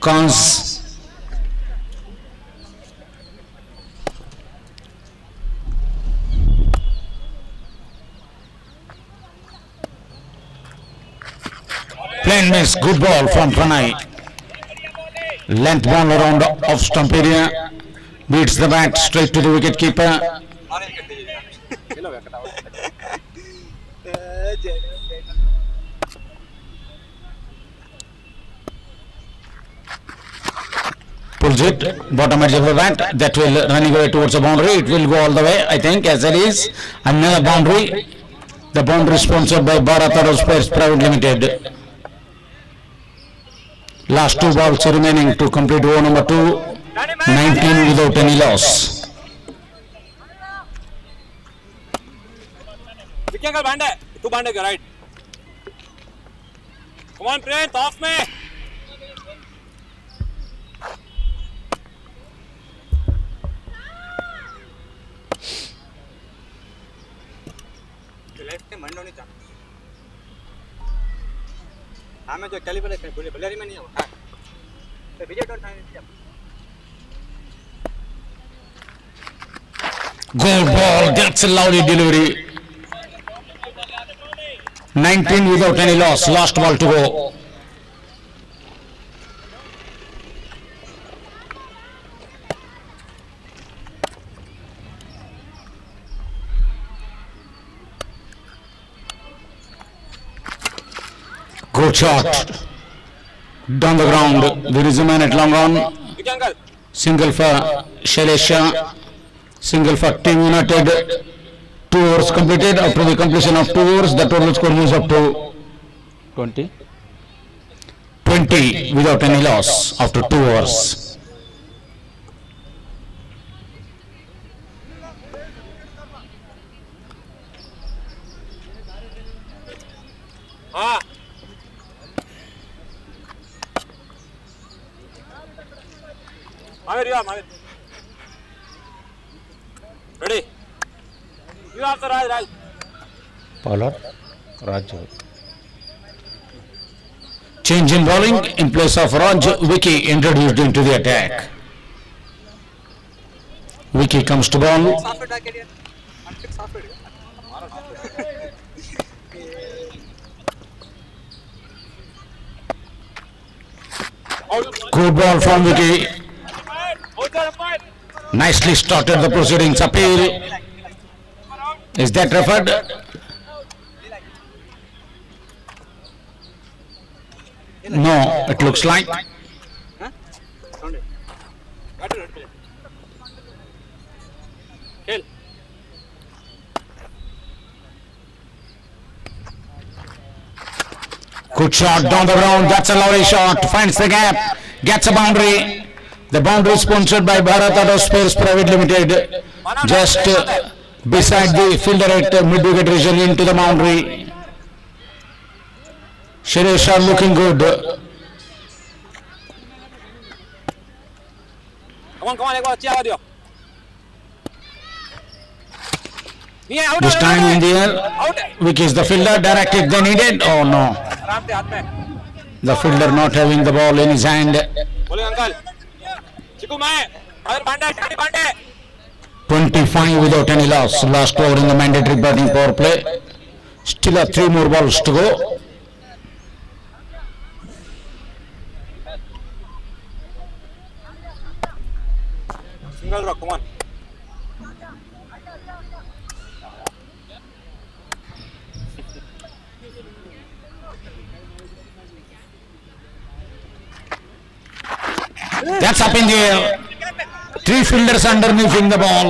cons. Plain miss, good ball from Pranay. Length ball around off stump area. Beats the bat straight to the wicket keeper. pulls it, bottom edge of the bat, that will running away towards the boundary, it will go all the way, I think, as it is. Another boundary, the boundary sponsored by Bharat Aerospace Private Limited. Last 2 balls remaining to complete over number 2, 19 without any loss. Wicket का बांडे तू बांडे का right come on Prince of में left में मंडो नहीं था हमें जो calibre है बोले बल्लेरी में नहीं है हां तो Vijay don't find Goal ball, that's a lovely delivery. 19 without any loss, last ball to go. Good shot. Down the ground, there is a man at long on. Vijay uncle Single for Shailesh, single for Team United. 2 overs completed. After the completion of 2 overs, the total score moves up to 20. 20 without any loss after 2 overs. हां मारे रिया मारे ready you are the right Pollard, Raj. Change in bowling in place of Raj, Vicky introduced into the attack. Vicky comes to ball. Software के लिए unfix software Good ball from Vicky. Nicely started the proceedings. Appeal. Is that referred? No, it looks like. खेल Good shot down the ground. That's a lovely shot. Finds the gap. Gets a boundary. The boundary is sponsored by Bharat Aerospace Private Limited. Just beside the fielder at mid-wicket region into the boundary. Shailesh are looking good. Come on एक बार अच्छी आवाज दियो नहीं है out This time in the air. Vicky is the fielder. Directed they needed. Oh no. आराम से हाथ में The fielder not having the ball in his hand. बोले अंकल चिकू मैं अगर बांडे टाटी Bande 25 without any loss. Last over in the mandatory batting power play. Still have 3 more balls to go. Single rock come on That's up in the air. 3 fielders underneath the ball.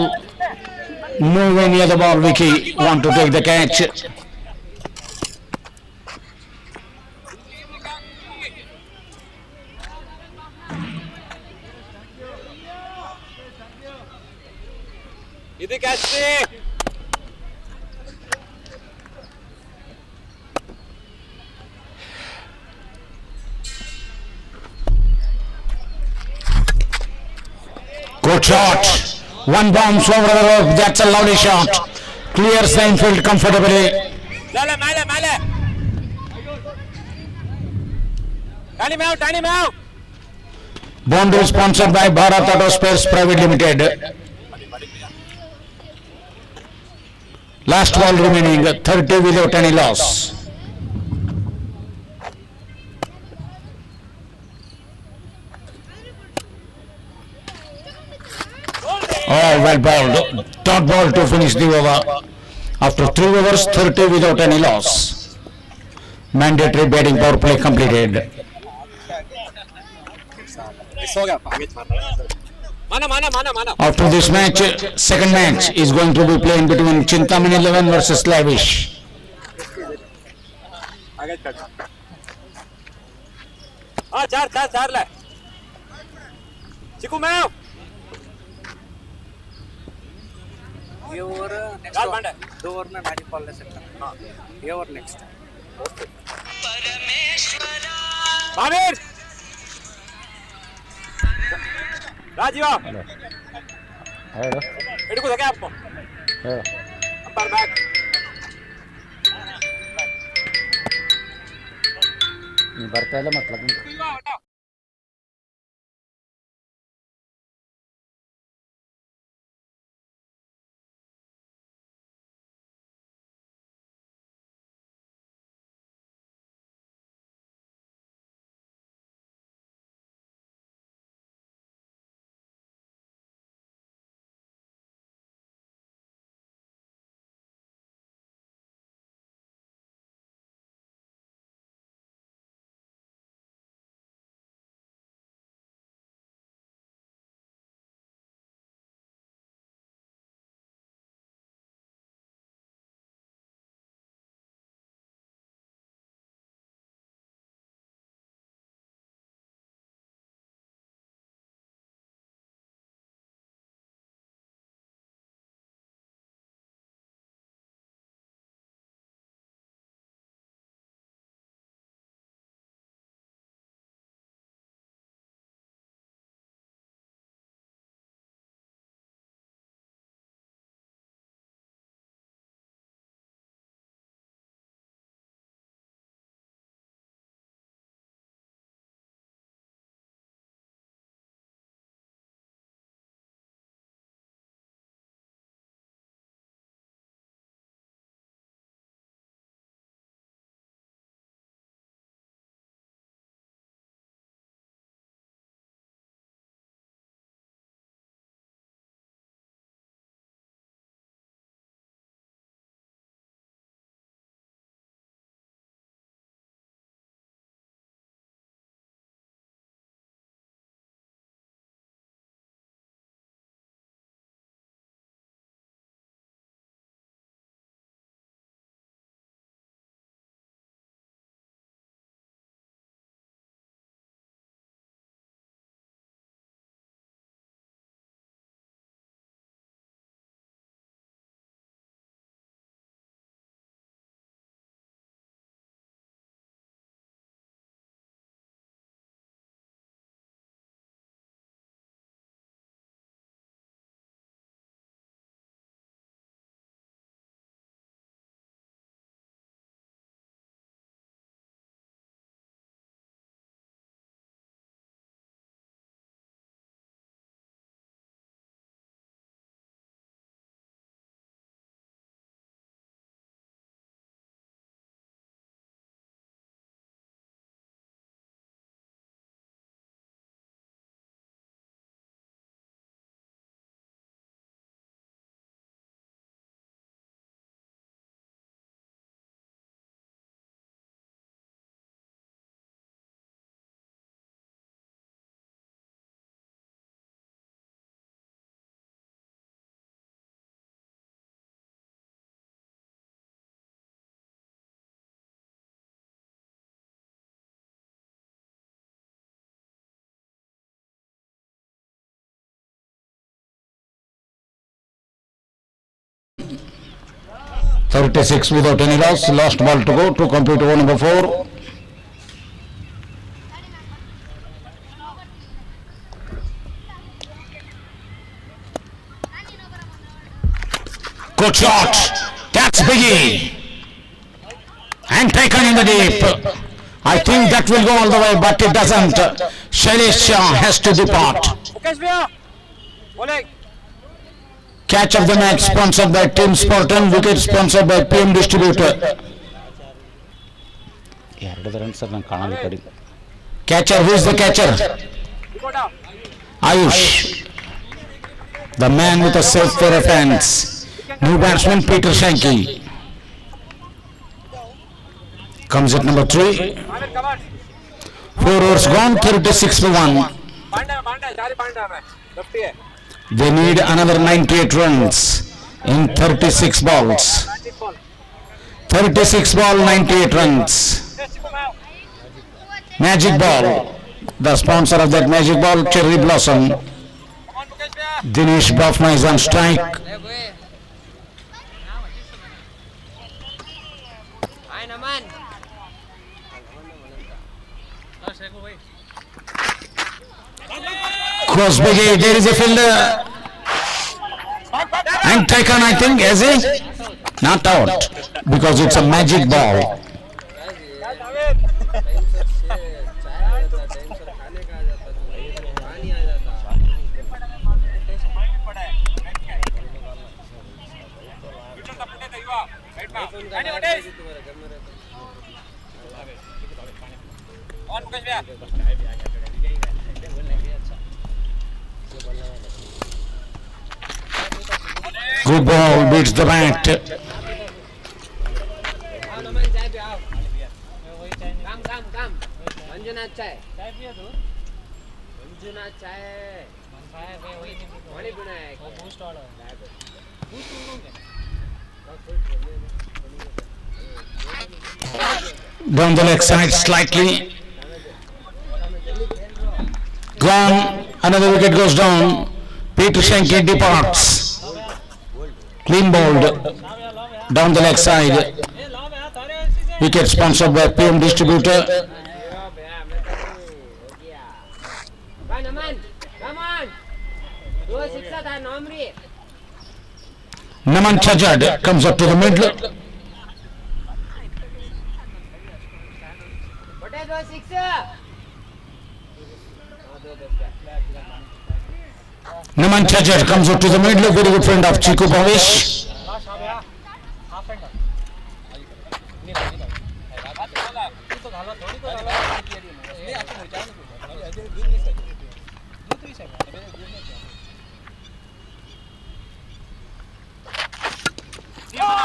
Nowhere near the ball. Vicky want to take the catch. इधर catch से Good shot. One bounce over the rope. That's a lovely shot. Clears the infield comfortably. ले माले टानी में आओ Boundary sponsored by Bharat Aerospace Private Limited. Last ball remaining, 30 without any loss. Oh, well bowled. Dot ball to finish the over. After 3 overs, 30 without any loss. Mandatory batting power play completed. Miss हो गया आगे माना माना माना माना After this match, second match is going to be played between Chintamani 11 versus Lavish. आगे चल हाँ चार चार चार ले चिकू मैं ये ओवर चार बंडे नेक्स्ट 2 ओवर में मैजिक बॉल ले सकता है हाँ ये ओवर नेक्स्ट बाबिर राजीव ಹೇಳು इनको तो क्या आपको ಹೇಳು अंपायर बैक ನೀ ಬರ್ತಾ ಇಲ್ಲ ಮತ್ಲಕ್ಕ .36 without any loss. Last ball to go to complete over number 4. Good shot. That's Biggie. And taken in the deep. I think that will go all the way, but it doesn't. Shailesh has to depart. Mukesh भैया बोले Catch of the match sponsored by Team Spartan, wicket sponsored by PM Distributor. ಎರಡು runs ನಂಗೆ ಕಾಣಲ್ಲ ಕಡೆ Catcher, who is the catcher? Report आओ Ayush. The man with a safe pair of hands. New batsman Peter Shanky. Comes at number 3. Aamir कमांड 4 overs gone, 36 for 1. Pandey चार point आ रहा है lefty है They need another 98 runs in 36 balls. 36 ball, 98 runs. Magic ball. The sponsor of that magic ball, Cherry Blossom. Dinesh Bafna is on strike. Ay naman. Cross brigade, there is a fielder. And taken, I think, as a not out because it's a magic ball. Good ball, beats the bat. काम मंजुनाथ चाय मंजुनाथ चाय पानी पीना है Down the leg side slightly. Gone. Another wicket goes down. Peter Shanky departs. Clean bowled. Down the leg side. Wicket sponsored by PM Distributor. Naman Chajad comes up to the middle. Naman Chajad comes up to the middle, a very good friend of Chiku Bhavesh.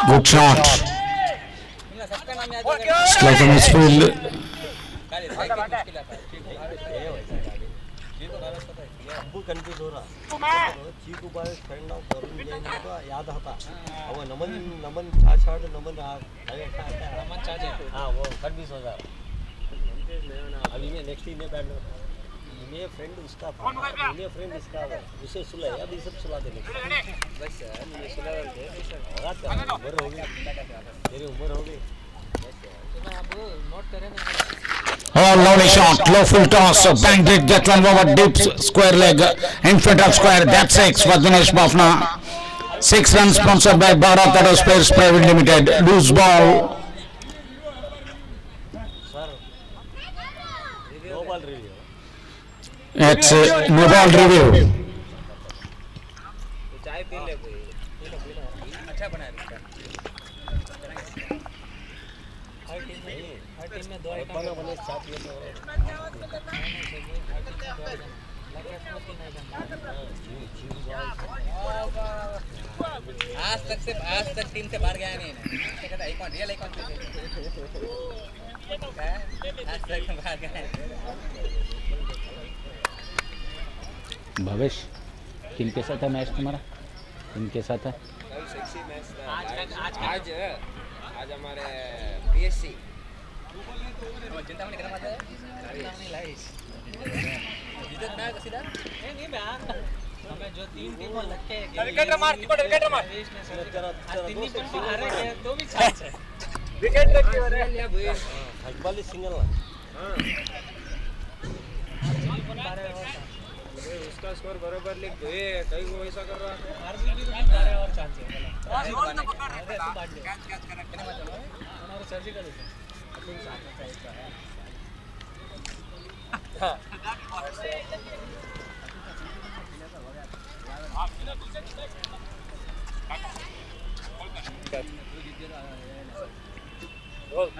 Good shot. Slight on his field. Confuse हो रहा Chiku by friend of Varun Jain को याद होता वो नमन नमन छाछड़ नमन नमन छाछड़ हां वो confuse हो जा अभी मैं नेक्स्ट इन बैठ ये फ्रेंड उसका ये फ्रेंड इसका उसे सुला है अभी सब सुला देने बस ये सुला दे उम्र हो गई तेरी उम्र हो गई अब नोट करें Oh, lovely shot, low full toss, banged it, that one over deep square leg, in front of square, that's 6 for Dinesh Bafna. 6 runs sponsored by Bharat Auto Spares Private Limited, loose ball. no ball review It's no ball review. चाय P ले कोई अच्छा बना रहा team में दो बना बने साथ में आज तक टीम से बाहर गया नहीं ना कहता आइकॉन रियल आइकॉन आज तक बाहर गया भवेश किनके साथ है मैच तुम्हारा किनके साथ है सेक्सी मैच आज हमारे पीएससी चिंतामणि करना है चिंतामणि लाइस जीतत ना सीधा नहीं बयान हमें जो तीन टीमों लगे विकेट मार तीन ही टीम हारे गए तो भी चांस है विकेट रखी हो रहा है भाई हकबाली सिंगल हां उसका स्कोर बराबर लिख दो ये कहीं वो ऐसा कर रहा है आरसीबी को भी हारे और चांस है कैच कनेक्ट करने मत हमारे सर्जिकल है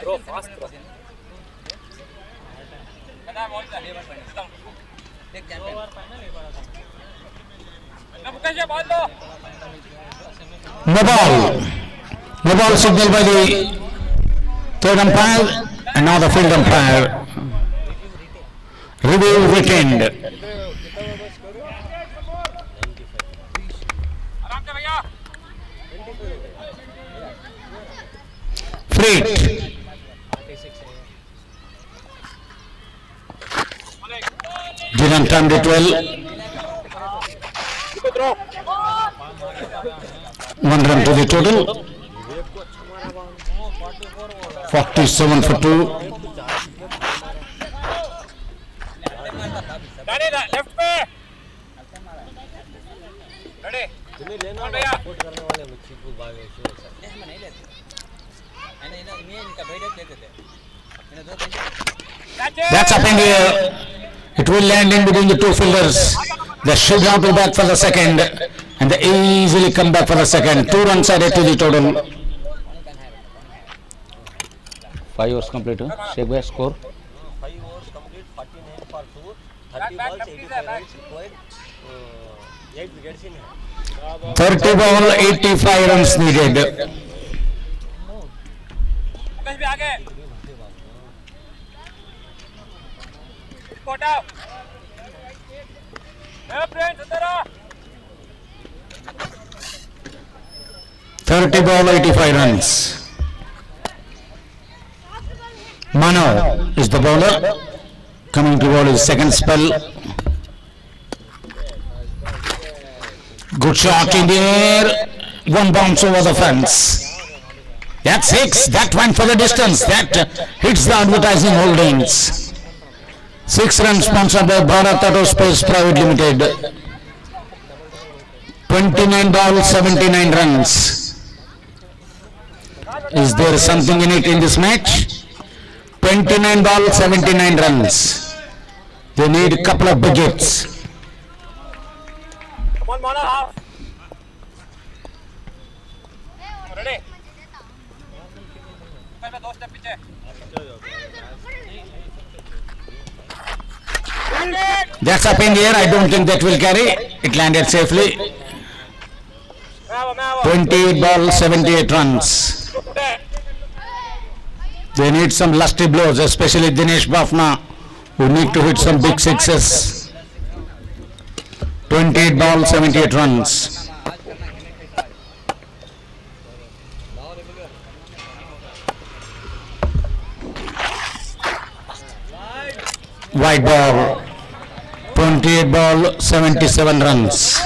throw fast throw No ball signal by the third umpire and now the field umpire. Review retained. complete. Didn't turn it well. One run to the total. 47 for 2. Left पे ready तुम्हें लेना support करने वाले मुझे को भागे शोर sir मैं नहीं लेते मैं इनका भाई लेते थे मैंने दो That's up in the air. It will land in between the two fielders. They should not be back for the second, and they easily come back for the second. 2 runs added to the total. 5 overs complete. Sheikh bhai score. 5 overs complete 49 for 2 30 balls 85 runs required 8 wickets in hand 30 ball, 85 runs needed. कहीं भी आगे कोटा ए friends अंदर आ 30 ball, 85 runs. Mano is the bowler. Coming to bowl his second spell. Good shot in the air. One bounce over the fence. That's 6. That went for the distance. That hits the advertising holdings. 6 runs sponsored by Bharat Auto Space Private Limited. 29 balls, 79 runs. Is there something in it in this match? 29 balls, 79 runs. They need a couple of digits. come on mana half ready मैं 2 step पीछे That's up in the air. I don't think that will carry. It landed safely. 28 balls, 78 runs. They need some lusty blows, especially Dinesh Bafna, who need to hit some big sixes. 28 balls, 78 runs. White ball. 28 ball, 77 runs.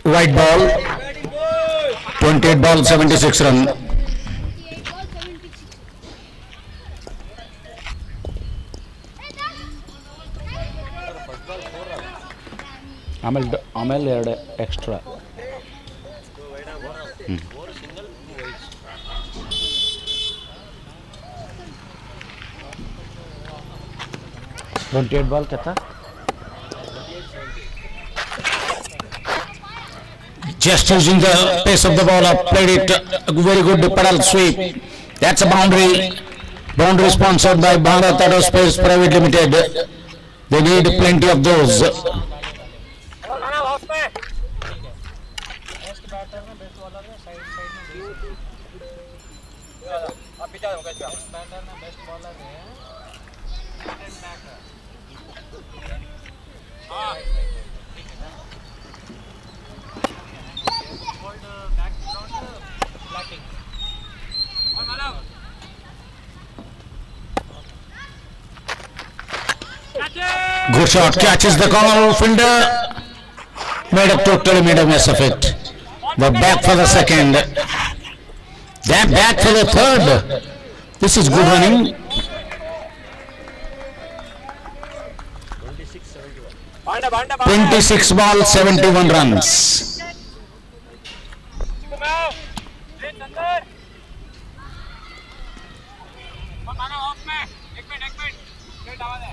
White ball. 28 ball, 76 run. ಆಮೇಲೆ 2 extra. single 2 wides 28 ball कितना? Just using the pace of the ball, played it very good pedal sweep. That's a boundary. Boundary sponsored by Bharat Auto Space Private Limited. They need plenty of those. mana half पे best batter में best bowler में side side में आप पीछे आओ कैसे best batter में best bowler है एंड बैटर हां होल्ड बैकग्राउंड ब्लैकिंग और मारो Good shot, catches the corner fielder. Totally made a mess of it. They're back for the second. They're back for the third. This is good running. 26 71 Banda 26 ball, 71 runs. घुमाओ red अंदर और मानो of में एक minute red आवाज है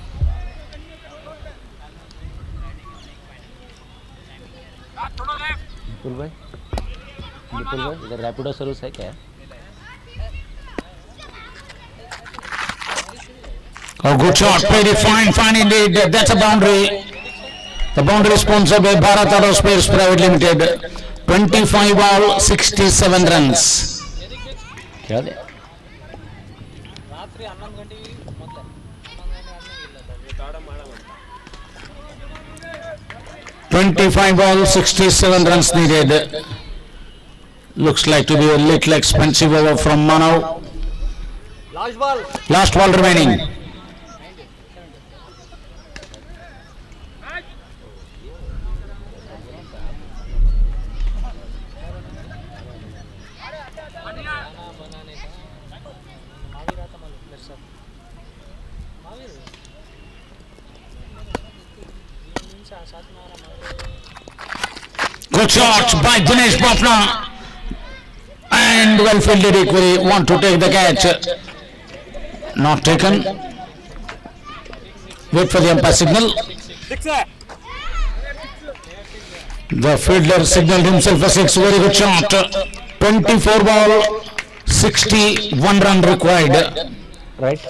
थोड़ा left विपुल भाई इधर रैपिडो सर्विस है क्या? Oh, good shot, played it fine indeed. That's a boundary. The boundary sponsored by Bharat Aerospace Private Limited. 25 ball, 67 runs. क्या दे ರಾತ್ರಿ 11 ಗಂಟೆಗೆ ಮೊದಲು 11 ಗಂಟೆ ಇಲ್ಲ 25 ball, 67 runs needed. Looks like to be a little expensive over from Manav. Last ball. Last ball remaining. बनाने का महावीर आता मालूम मेरे साथ महावीर साथ में आ रहा Mahavir Good shot by Dinesh Bafna. And well fielded equally. Want to take the catch. Not taken. Wait for the umpire signal. The fielder signaled himself a 6. Very good shot. 24 ball, 61 run required. Right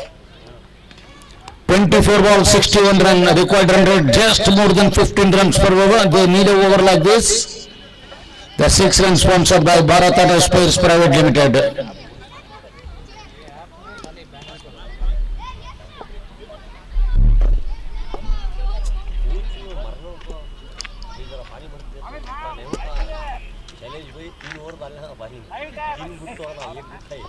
24 ball, 61 run required run rate. Just more than 15 runs per over. They need a over like this. The 6 runs sponsored by Bharat Aerospace Private Limited. Shailesh भाई 3 over डाले ना भाई 3 गुट तो ना 1 गुट है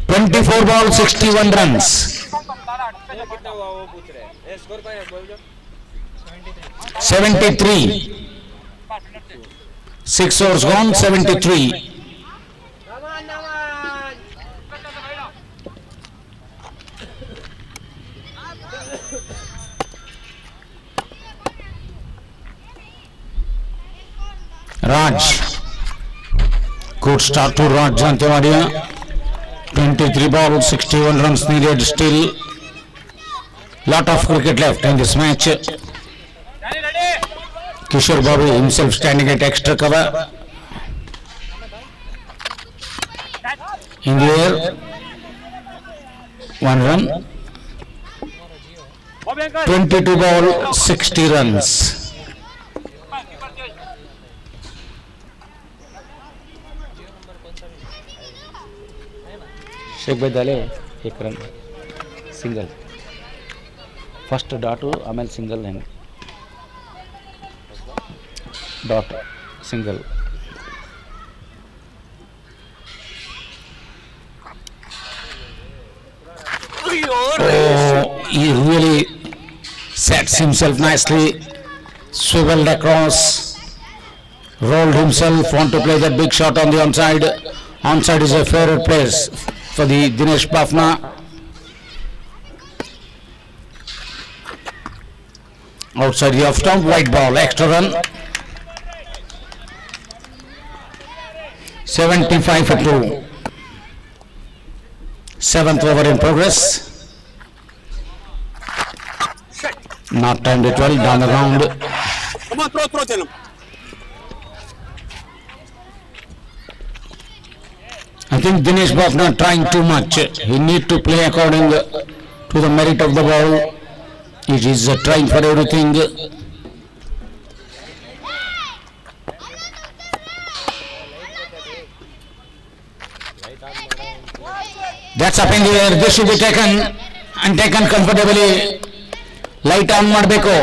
24 ball, 61 runs. कितना हुआ वो पूछ रहे हैं स्कोर क्या है बोल दो 73. 6 overs gone, 73. Raj. Good start to Raj Jantewadia. 23 balls, 61 runs needed still. Lot of cricket left in this match. Kishore Babu himself standing at extra cover. In the air. 1 run. 22 ball, 60 runs. Sheikh भाई डाले 1 run single first dot ಆಮೇಲೆ single ಹೆಂಗೆ dot single Oh, he really sets himself nicely, swiveled across, rolled himself, want to play that big shot on the onside. Onside is a favorite place for the Dinesh Bafna. Outside the off stump, white ball, extra run. 75 for 2. 7th over in progress. Not timed it well, down the ground. Come on, throw, tell him. I think Dinesh Bafna trying too much. He need to play according to the merit of the ball. It is trying for everything. That's up in the air. This should be taken and taken comfortably. Light on ಮಾಡಬೇಕು.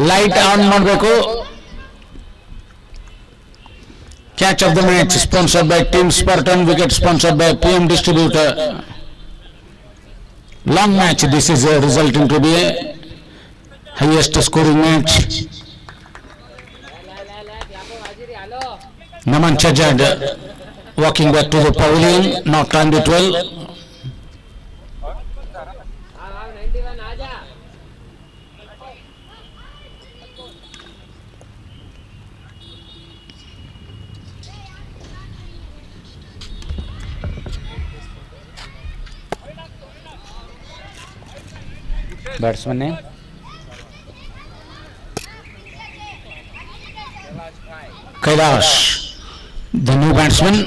Light on ಮಾಡಬೇಕು. Catch of the match sponsored by Team Spartan, wicket sponsored by PM Distributor. Long match, this is resulting to be a highest scoring match. Naman Chajad walking back to the pavilion, not timed it well. Batsman ने Kailash, the new batsman.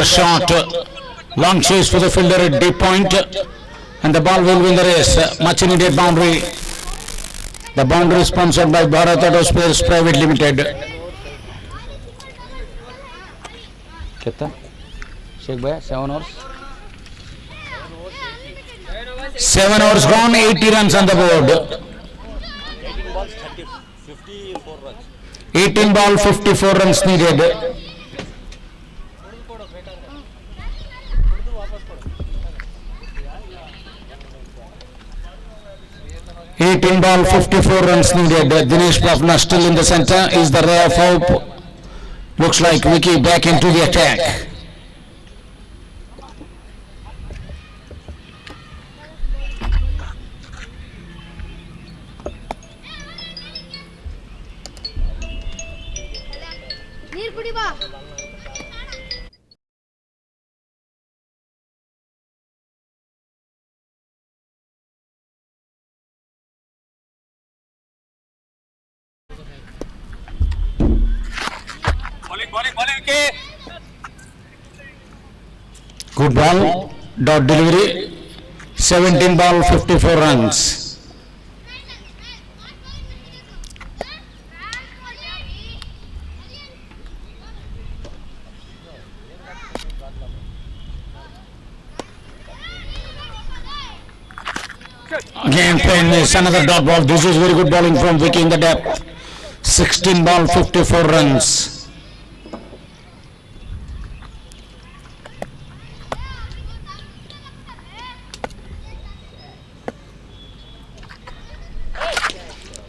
fielder's shot. Long chase for the fielder at deep point, and the ball will win the race. Much needed boundary. The boundary is sponsored by Bharat Auto Spares Private Limited. कितना शेख भैया 7 overs 7 overs gone, 80 runs on the board. 18 balls 54 runs. 18 ball, 54 runs needed. 18 ball, 54 runs needed. Dinesh Prafna still in the center. Is the ray of hope. Looks like Vicky back into the attack. ನೀರ್ ಕುಡಿ ಬಾ. Good ball, dot delivery. 17 ball, 54 runs. Again playing this, another dot ball. This is very good bowling from Vicky in the depth. 16 ball, 54 runs.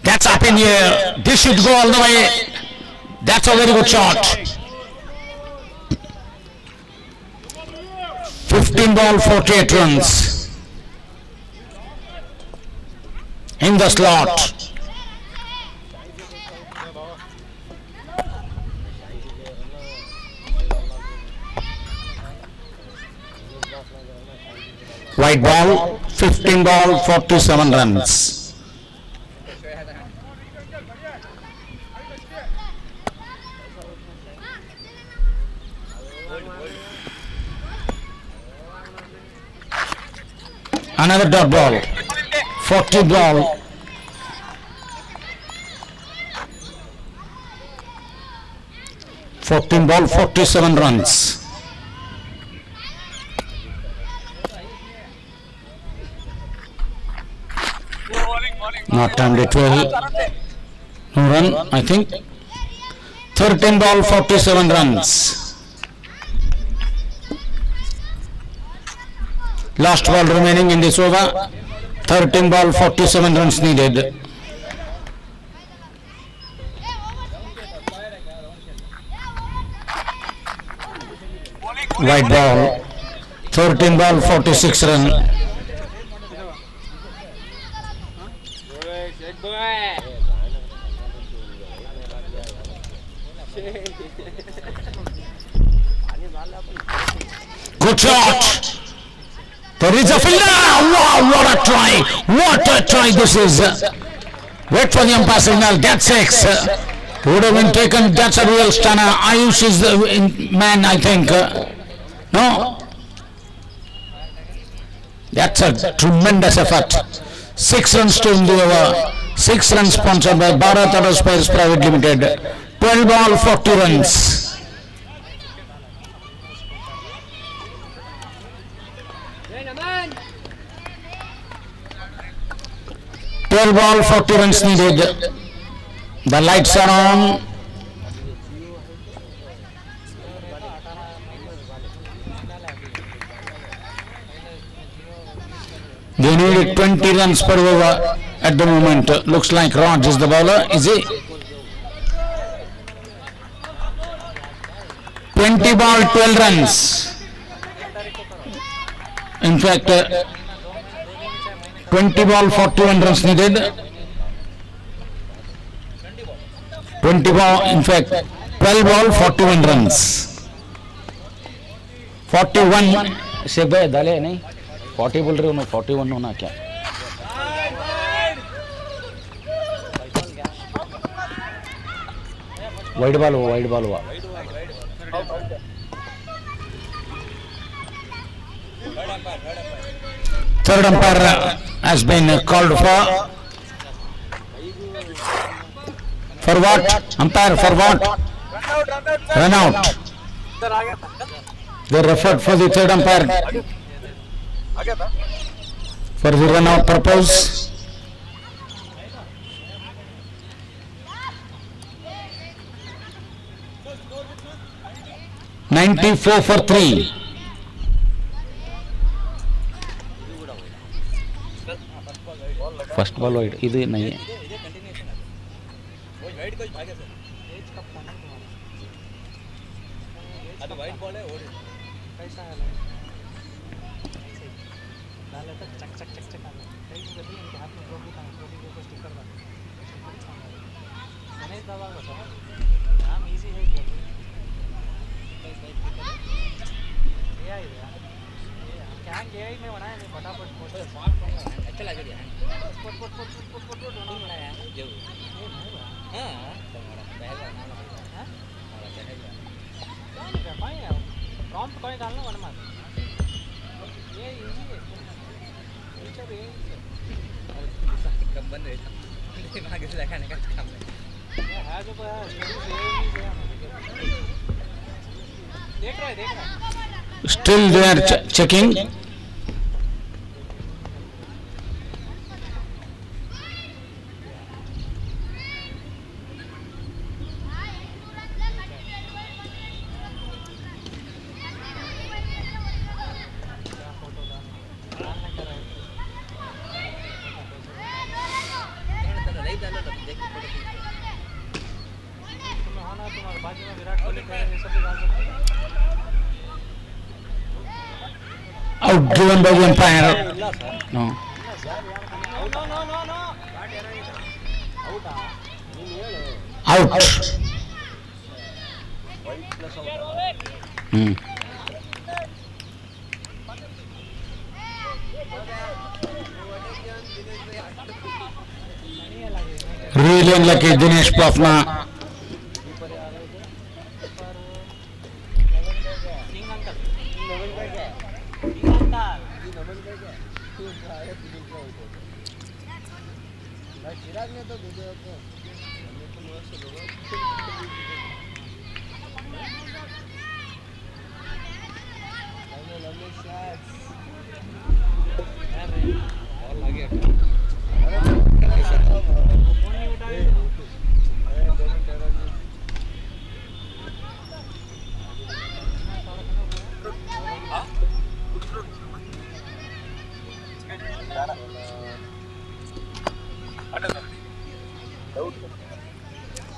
That's up in here. This should go all the way. That's a very good shot. 15 ball, 48 runs. In the slot. White ball, 15 ball, 47 runs. Another dot ball, 40 ball. (14 ball, 47 runs. Not timed it well. No run, I think. 13 ball, 47 runs. Last ball remaining in this over. 13 ball, 47 runs needed. White ball, 13 ball, 46 run. Good shot. There is a fielder. Wow, what a try. What a try this is. Wait for the umpire signal. That's 6. Would have been taken. That's a real stunner. Ayush is the man, I think. No? That's a tremendous effort. 6 runs to in the over. 6 runs sponsored by Bharat Auto Spares Private Limited. 12 ball, 40 runs. 12 ball, 40 runs needed. The lights are on. They need 20 runs per over at the moment. Looks like Raj is the bowler, is he? 20 ball, 12 runs. In fact, 20 ball, 41 runs needed. 20 ball, in fact, 12 ball, 41 runs. 41. Sheikh भाई डाले नहीं 40 बोल रहे हो ना 41 होना क्या wide ball हुआ Third umpire has been called for. For what? Umpire for what? Run out. Sir आ गया था They referred for the third umpire आ गया था for the run out purpose. "94 for 3. First ball wide ಇದು नहीं है कैसा है डाले तो चक चक चक चक आला कई जब भी इनके हाथ में ट्रॉफी था ट्रॉफी के ऊपर स्टिकर था मैंने दबा बता काम इजी है ये आई क्या क्या में बनाया नहीं फटाफट पोस्टर अच्छा लग रहा है पोट पोट पोट पोट पोट पोट नहीं बनाया जो हां तुम्हारा पहला नाम हां हमारा पहला क्या भाई प्रॉम्प्ट कोई डालना वन मार ये इजी है फीचर ये कम बन रहा है आगे से दिखाने का काम है ये है जो देख रहा है Still they are checking. तुम्हारे बाजू में विराट कोहली खड़े हैं सब डाल सकते हैं Out given by the umpire. No. No no no no out Out. Really unlucky Dinesh Pafna. तीन अंकल चिराग ने तो भेजा था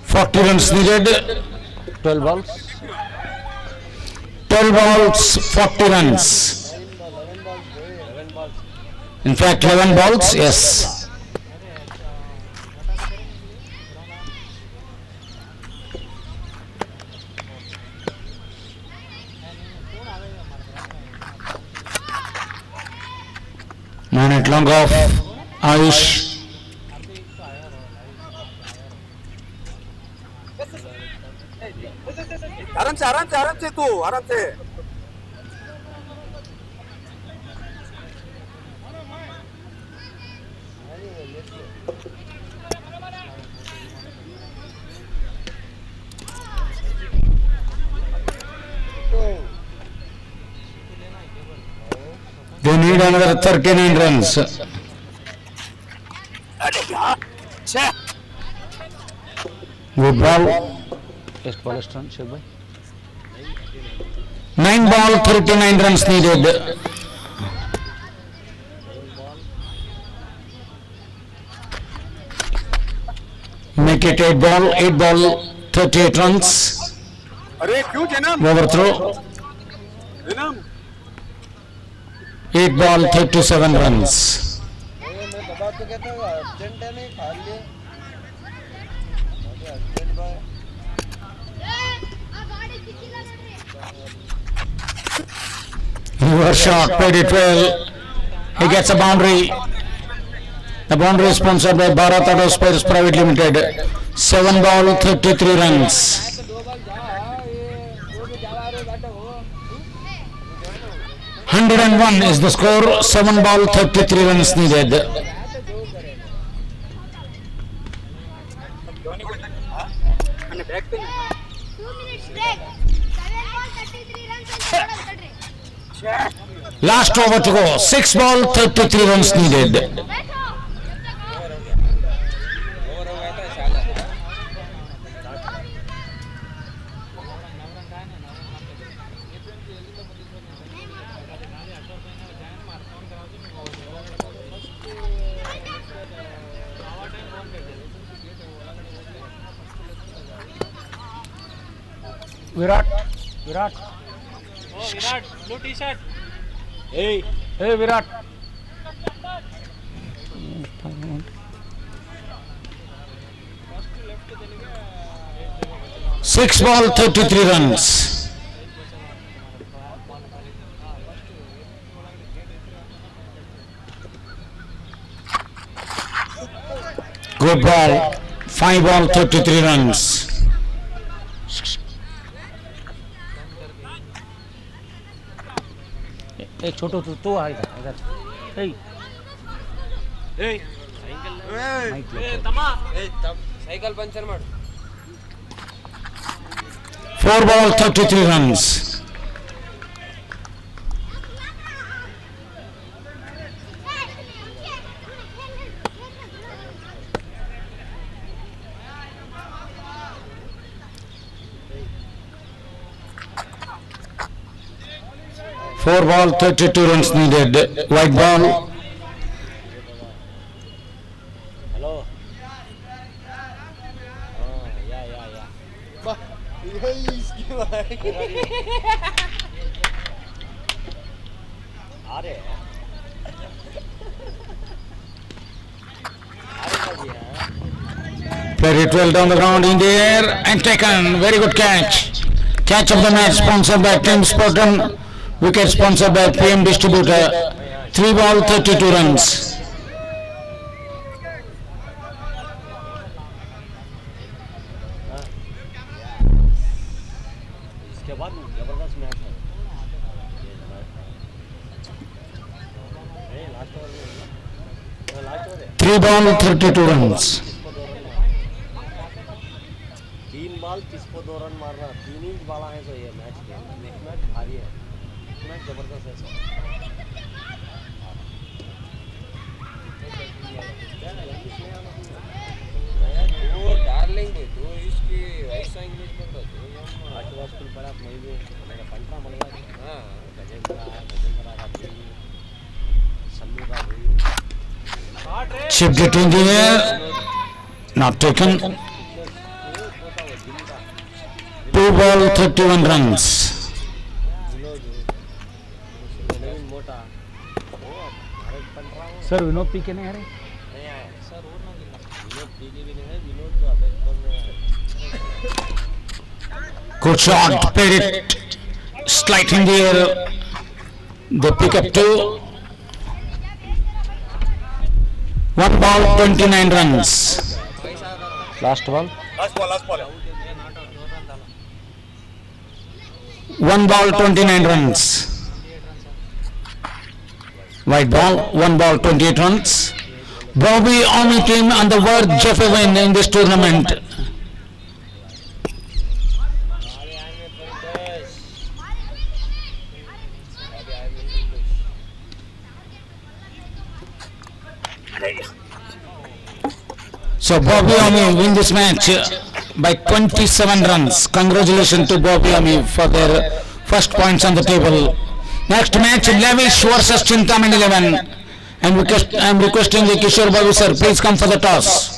Forty runs needed. 12 balls 12 balls, 40 runs. In fact, 11 balls, yes. Minute long off, Ayush. आराम से तू आराम से They need another 39 runs. Good ball. Test ball स्टन शेख भाई 9 ball, 39 runs needed. Make it 8 ball, 38 runs. अरे क्यों जन्म Overthrow. जन्म 8 ball, 37 runs. मैं दबा तो कहता हूँ अर्जेंट है नहीं खा लिए अर्जेंट भाई Reverse shot, played it well. He gets a boundary. The boundary is sponsored by Bharat Auto Spares Private Limited. 7 ball, 33 runs. 101 is the score. 7 ball, 33 runs needed. Last over to go. 6 ball, 33 runs needed. Virat. Oh, Virat, blue t-shirt. Hey, Hey, Virat. 6 ball, 33 runs. Good ball. 5 ball, 33 runs. Hey, छोटू तू आ इधर. Hey. cycle puncture maಡು. 4 ball, 33 runs. Four ball, 32 runs needed. White ball. Hello. अरे Played it well down the ground in the air and taken. Very good catch. Catch of the match sponsored by Team Sporton. Wicket sponsored by PM Distributor. 3 ball, 32 runs. इसके बाद जबरदस्त match है. Last over में last over है. 3 ball, 32 runs. 3 ball 30 को 2 run मारना. 3 inch वाला है तो ये मैच नेक्स्ट मैच भारी है. मैच जबरदस्त है सर. वो डार्लिंग है तो इसकी ऐसा इंग्लिश में तो आठ स्कूल पर आप नहीं मेरा पंटा मलवा. हां गजेंद्र का सल्लू का भाई. Chipped it in the air. Not taken. 2 ball, 31 runs. नवीन मोटा वो भारत पंटा सर विनोद पी के नहीं आ रहे. नहीं आया सर. और ना विनोद पीली भी नहीं है. विनोद तो अबे कौन है. Good shot. Played it slight in the air. They pick up 2. 1 ball, 29 runs. Last ball. Last ball. 1 ball, 29 runs. White ball, 1 ball, 28 runs. Bobby Army team on the verge of a win in this tournament. So Bobby Army win this match by 27 runs. Congratulations to Bobby Army for their first points on the table. Next match, Lavish versus Chintaman 11. I'm requesting the Kishore Babu sir, please come for the toss.